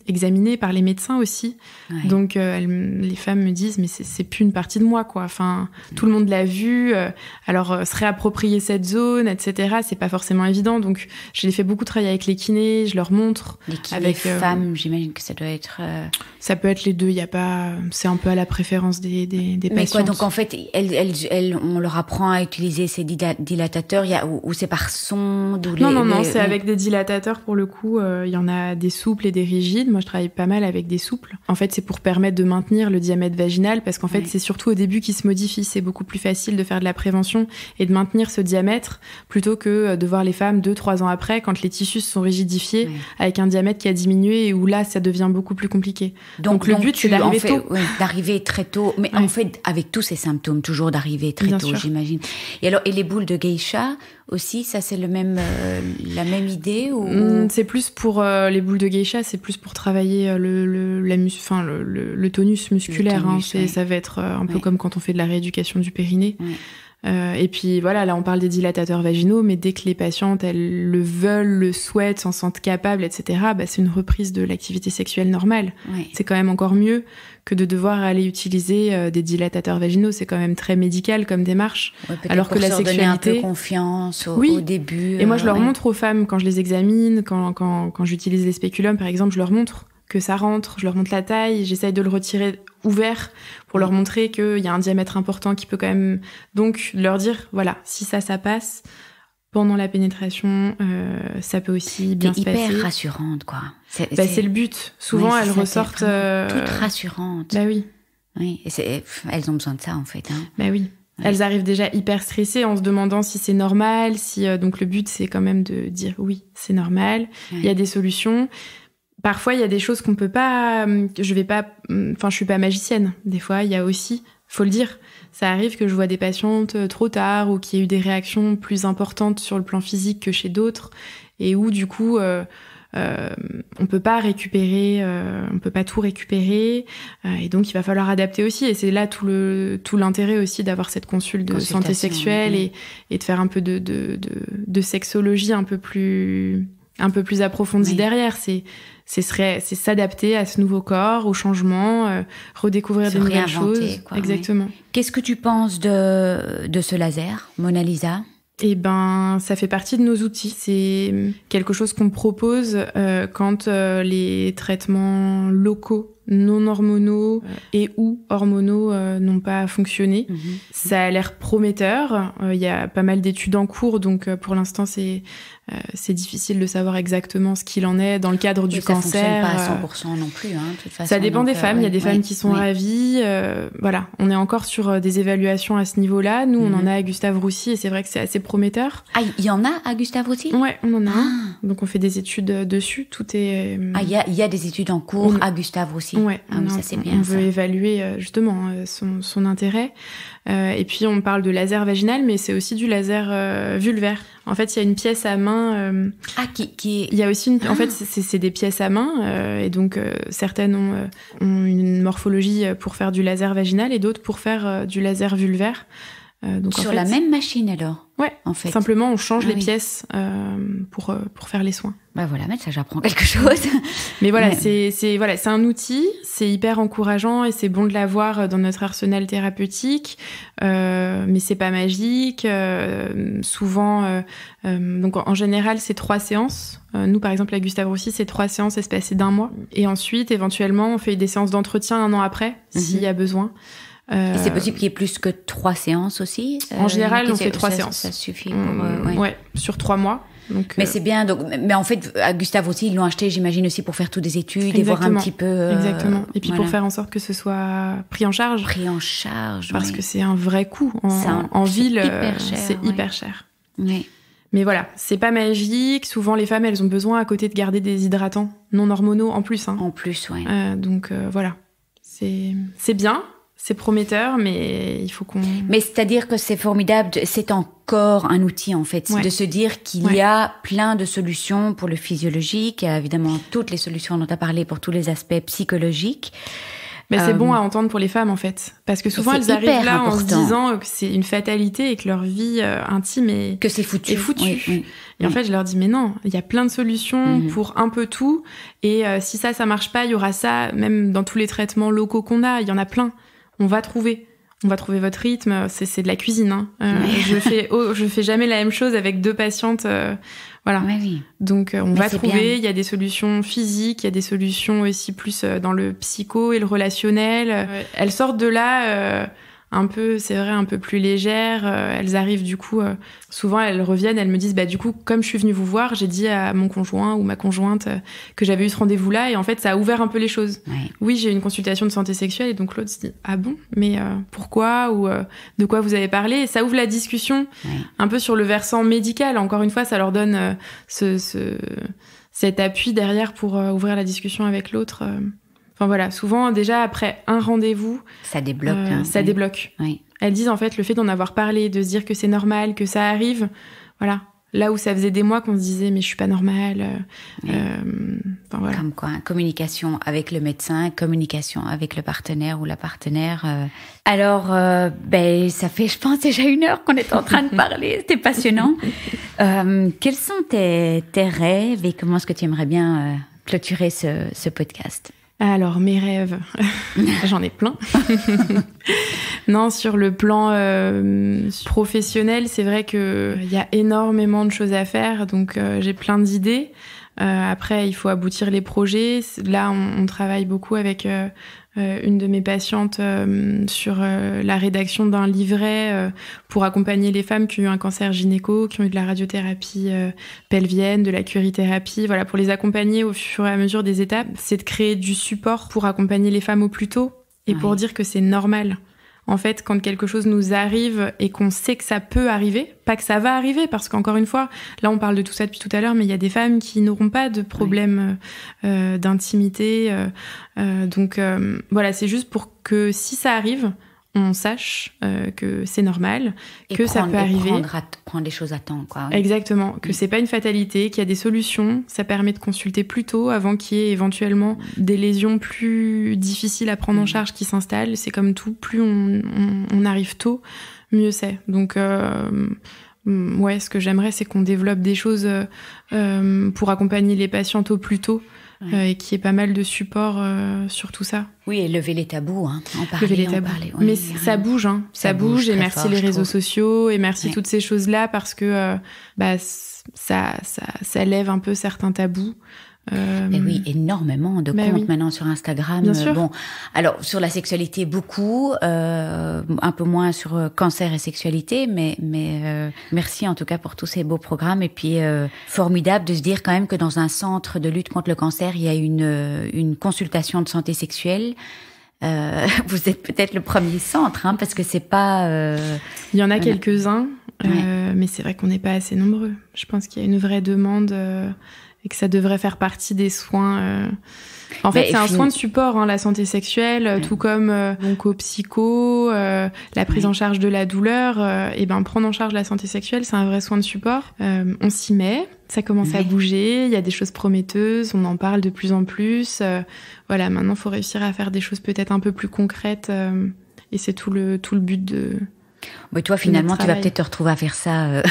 examinées par les médecins aussi. Donc, les femmes me disent, mais c'est plus une partie de moi, quoi. Enfin, tout le monde l'a vu. Alors, se réapproprier cette zone, etc., c'est pas forcément évident. Donc, je les fais beaucoup travailler avec les kinés. Je leur montre. Les kinés femmes, j'imagine que ça doit être... Ça peut être les deux. Il y a pas... C'est un peu à la préférence des patients. Mais quoi, donc en fait, on leur apprend à utiliser ces dilatateurs, ou c'est par sonde ou Non, c'est avec des dilatateurs pour le coup. Il y en a des souples et des rigides. Moi, je travaille pas mal avec des souples. En fait, c'est pour permettre de maintenir le diamètre vaginal parce qu'en fait, c'est surtout au début qui se modifie. C'est beaucoup plus facile de faire de la prévention et de maintenir ce diamètre plutôt que de voir les femmes 2-3 ans après quand les tissus se sont rigidifiés avec un diamètre qui a diminué et où là, ça devient beaucoup plus compliqué. Donc le but, c'est d'arriver tôt. D'arriver très tôt. Mais en fait, avec tous ces symptômes, toujours d'arriver très tôt, j'imagine. Et les boules de geisha aussi, ça c'est la même idée ou... C'est plus pour les boules de geisha, c'est plus pour travailler le tonus musculaire. Ça va être un peu comme quand on fait de la rééducation du périnée. Et puis voilà, là on parle des dilatateurs vaginaux, mais dès que les patientes elles le veulent, le souhaitent, s'en sentent capables, etc., c'est une reprise de l'activité sexuelle normale. C'est quand même encore mieux que de devoir aller utiliser des dilatateurs vaginaux. C'est quand même très médical comme démarche. Alors que la sexualité, un peu confiance au début. Et moi je leur montre aux femmes quand je les examine, quand j'utilise les spéculums par exemple, je leur montre que ça rentre, je leur montre la taille, j'essaye de le retirer ouvert pour leur montrer qu'il y a un diamètre important qui peut quand même... Donc, leur dire, voilà, si ça passe, pendant la pénétration, ça peut aussi bien se passer. Hyper rassurante, quoi. C'est le but. Souvent, elles ressortent... toutes rassurantes. Bah oui. Oui, et elles ont besoin de ça, en fait. Hein. Bah oui. Elles arrivent déjà hyper stressées en se demandant si c'est normal, donc le but, c'est quand même de dire oui, c'est normal, il y a des solutions... Parfois, il y a des choses qu'on peut pas... je suis pas magicienne. Des fois, il y a aussi, faut le dire, ça arrive que je vois des patientes trop tard ou qu'il y a eu des réactions plus importantes sur le plan physique que chez d'autres et où, du coup, on peut pas récupérer, on peut pas tout récupérer et donc il va falloir adapter aussi. Et c'est là tout l'intérêt aussi d'avoir cette consulte de santé sexuelle et de faire un peu de sexologie un peu plus approfondie derrière. C'est s'adapter à ce nouveau corps, au changement, redécouvrir de nouvelles choses. Quoi, exactement. Oui. Qu'est-ce que tu penses de ce laser, Mona Lisa ? Ça fait partie de nos outils. C'est quelque chose qu'on propose quand les traitements locaux, non hormonaux et ou hormonaux n'ont pas fonctionné. Ça a l'air prometteur. Il y a pas mal d'études en cours, donc pour l'instant c'est difficile de savoir exactement ce qu'il en est dans le cadre du cancer. Ça fonctionne pas à 100% non plus, de toute façon. Ça dépend des femmes. Il y a des femmes qui sont ravies. Voilà, on est encore sur des évaluations à ce niveau-là. Nous, on en a à Gustave-Roussy et c'est vrai que c'est assez prometteur. Ah, il y en a à Gustave-Roussy ? Ouais, on en a un. Donc on fait des études dessus. Tout est... il y a des études en cours à Gustave-Roussy. Ouais, ça c'est bien. On veut évaluer justement son intérêt. Et puis on parle de laser vaginal, mais c'est aussi du laser vulvaire. En fait, il y a une pièce à main. Il y a aussi en fait, c'est des pièces à main, et donc certaines ont une morphologie pour faire du laser vaginal et d'autres pour faire du laser vulvaire. Donc, sur la même machine alors? Ouais, en fait. Simplement, on change les pièces pour faire les soins. Bah voilà, mais ça, j'apprends quelque chose. Mais voilà, c'est un outil, c'est hyper encourageant et c'est bon de l'avoir dans notre arsenal thérapeutique. Mais c'est pas magique. Souvent, donc en général, c'est 3 séances. Nous, par exemple, à Gustave Roussy, c'est 3 séances espacées d'1 mois. Et ensuite, éventuellement, on fait des séances d'entretien 1 an après, s'il y a besoin. Et c'est possible qu'il y ait plus que 3 séances aussi? En général, on fait 3 séances. Ça suffit pour... Ouais, sur 3 mois. Donc, mais c'est bien. Donc, mais en fait, à Gustave aussi, ils l'ont acheté, j'imagine, aussi pour faire toutes des études et voir un petit peu... Exactement. Et puis pour faire en sorte que ce soit pris en charge. Pris en charge, parce que c'est un vrai coût. En ville, c'est hyper cher. Oui. Mais voilà, c'est pas magique. Souvent, les femmes, elles ont besoin à côté de garder des hydratants non hormonaux en plus. En plus, oui. Donc voilà, c'est bien. C'est prometteur, mais il faut qu'on... Mais c'est-à-dire que c'est formidable, c'est encore un outil en fait, de se dire qu'il y a plein de solutions pour le physiologique, il y a évidemment toutes les solutions dont tu as parlé pour tous les aspects psychologiques. Mais c'est bon à entendre pour les femmes en fait, parce que souvent elles arrivent là en se disant que c'est une fatalité et que leur vie intime est... Que c'est foutu. Oui. Et en fait, je leur dis, mais non, il y a plein de solutions pour un peu tout, et si ça marche pas, il y aura ça, même dans tous les traitements locaux qu'on a, il y en a plein. On va trouver votre rythme. C'est de la cuisine. Hein. Je fais jamais la même chose avec 2 patientes. Voilà. Oui. Donc on va trouver. Il y a des solutions physiques, il y a des solutions aussi plus dans le psycho et le relationnel. Elles sortent de là un peu, c'est vrai, un peu plus légères. Elles arrivent du coup, souvent elles reviennent, elles me disent, bah du coup, comme je suis venue vous voir, j'ai dit à mon conjoint ou ma conjointe que j'avais eu ce rendez-vous-là, et en fait ça a ouvert un peu les choses. Oui, j'ai eu une consultation de santé sexuelle, et donc l'autre se dit, ah bon, mais pourquoi, ou de quoi vous avez parlé, et ça ouvre la discussion un peu sur le versant médical. Encore une fois, ça leur donne cet appui derrière pour ouvrir la discussion avec l'autre. Enfin voilà, souvent déjà après un rendez-vous, ça débloque. Ça débloque. Oui. Elles disent en fait le fait d'en avoir parlé, de se dire que c'est normal, que ça arrive, voilà. Là où ça faisait des mois qu'on se disait mais je suis pas normale. Enfin, voilà. Comme quoi, communication avec le médecin, communication avec le partenaire ou la partenaire. Alors, ça fait, je pense, déjà 1 heure qu'on est en train de parler. C'était passionnant. Quels sont tes rêves et comment est-ce que tu aimerais bien clôturer ce podcast? Alors, mes rêves, j'en ai plein. Non, sur le plan professionnel, c'est vrai qu'il y a énormément de choses à faire, donc j'ai plein d'idées. Après, il faut aboutir les projets. Là, on travaille beaucoup avec une de mes patientes sur la rédaction d'un livret pour accompagner les femmes qui ont eu un cancer gynéco, qui ont eu de la radiothérapie pelvienne, de la curithérapie, voilà, pour les accompagner au fur et à mesure des étapes. C'est de créer du support pour accompagner les femmes au plus tôt et pour dire que c'est normal. En fait, quand quelque chose nous arrive et qu'on sait que ça peut arriver, pas que ça va arriver, parce qu'encore une fois, là on parle de tout ça depuis tout à l'heure, mais il y a des femmes qui n'auront pas de problème d'intimité. Donc voilà, c'est juste pour que si ça arrive, on sache que c'est normal, que ça peut arriver. Prendre les choses à temps, quoi. Exactement, que c'est pas une fatalité, qu'il y a des solutions. Ça permet de consulter plus tôt avant qu'il y ait éventuellement des lésions plus difficiles à prendre en charge qui s'installent. C'est comme tout, plus on arrive tôt, mieux c'est. Donc ouais, ce que j'aimerais, c'est qu'on développe des choses pour accompagner les patientes au plus tôt. Et qu'il y ait pas mal de support sur tout ça. Oui, et lever les tabous, hein. Lever les tabous. Oui, mais ça bouge, hein. Ça bouge, et merci fort, les réseaux sociaux, et merci toutes ces choses-là, parce que ça lève un peu certains tabous. Et oui, énormément de comptes maintenant sur Instagram. Bien sûr. Bon, alors sur la sexualité beaucoup, un peu moins sur cancer et sexualité, mais merci en tout cas pour tous ces beaux programmes. Et puis formidable de se dire quand même que dans un centre de lutte contre le cancer, il y a une consultation de santé sexuelle. Vous êtes peut-être le premier centre, hein, parce que c'est pas. Il y en a quelques-uns, mais c'est vrai qu'on n'est pas assez nombreux. Je pense qu'il y a une vraie demande. Et que ça devrait faire partie des soins. En fait, c'est un soin de support, hein, la santé sexuelle, tout comme l'onco-psycho, la prise en charge de la douleur. Et prendre en charge la santé sexuelle, c'est un vrai soin de support. On s'y met, ça commence à bouger, il y a des choses prometteuses, on en parle de plus en plus. Voilà, maintenant, il faut réussir à faire des choses peut-être un peu plus concrètes. Et c'est tout le but de... Mais toi, finalement, tu vas peut-être te retrouver à faire ça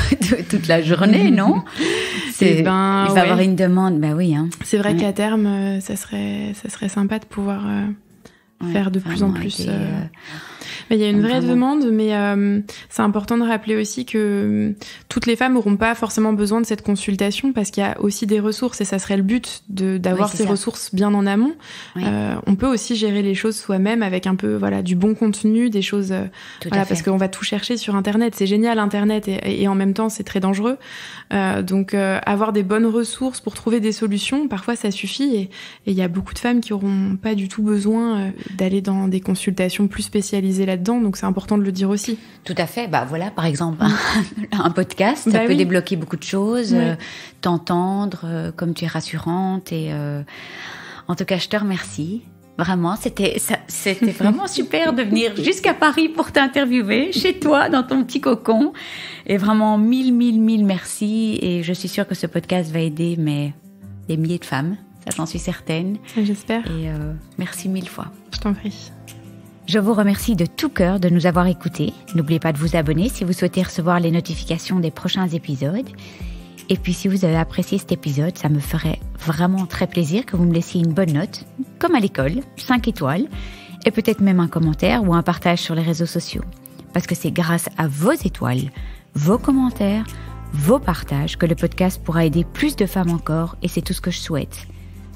toute la journée, non? Il va y avoir une demande, oui. Hein. C'est vrai qu'à terme, ça serait sympa de pouvoir faire de plus en plus. Il y a une vraie demande, mais c'est important de rappeler aussi que toutes les femmes n'auront pas forcément besoin de cette consultation parce qu'il y a aussi des ressources et ça serait le but d'avoir ces ressources bien en amont. Oui. On peut aussi gérer les choses soi-même avec un peu du bon contenu, des choses parce qu'on va tout chercher sur Internet. C'est génial Internet et en même temps c'est très dangereux. Donc avoir des bonnes ressources pour trouver des solutions, parfois ça suffit et il y a beaucoup de femmes qui n'auront pas du tout besoin d'aller dans des consultations plus spécialisées là-dedans, donc c'est important de le dire aussi. Tout à fait. Voilà, par exemple, un podcast, ça peut débloquer beaucoup de choses, t'entendre, comme tu es rassurante. Et en tout cas, je te remercie. Vraiment, c'était vraiment super de venir jusqu'à Paris pour t'interviewer, chez toi, dans ton petit cocon. Et vraiment, mille merci. Et je suis sûre que ce podcast va aider des milliers de femmes. Ça, j'en suis certaine. J'espère. Et merci 1000 fois. Je t'en prie. Je vous remercie de tout cœur de nous avoir écoutés. N'oubliez pas de vous abonner si vous souhaitez recevoir les notifications des prochains épisodes. Et puis si vous avez apprécié cet épisode, ça me ferait vraiment très plaisir que vous me laissiez une bonne note, comme à l'école, 5 étoiles, et peut-être même un commentaire ou un partage sur les réseaux sociaux. Parce que c'est grâce à vos étoiles, vos commentaires, vos partages que le podcast pourra aider plus de femmes encore, et c'est tout ce que je souhaite.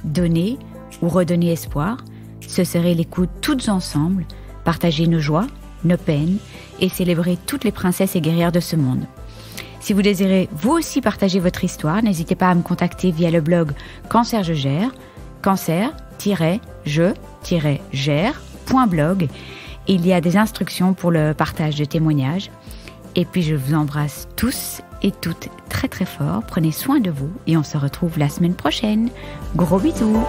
Donner ou redonner espoir, se serrer les coudes toutes ensemble, partager nos joies, nos peines et célébrer toutes les princesses et guerrières de ce monde. Si vous désirez vous aussi partager votre histoire, n'hésitez pas à me contacter via le blog Cancer je gère, cancer-je-gère.blog. Il y a des instructions pour le partage de témoignages. Et puis je vous embrasse tous et toutes très très fort. Prenez soin de vous et on se retrouve la semaine prochaine. Gros bisous.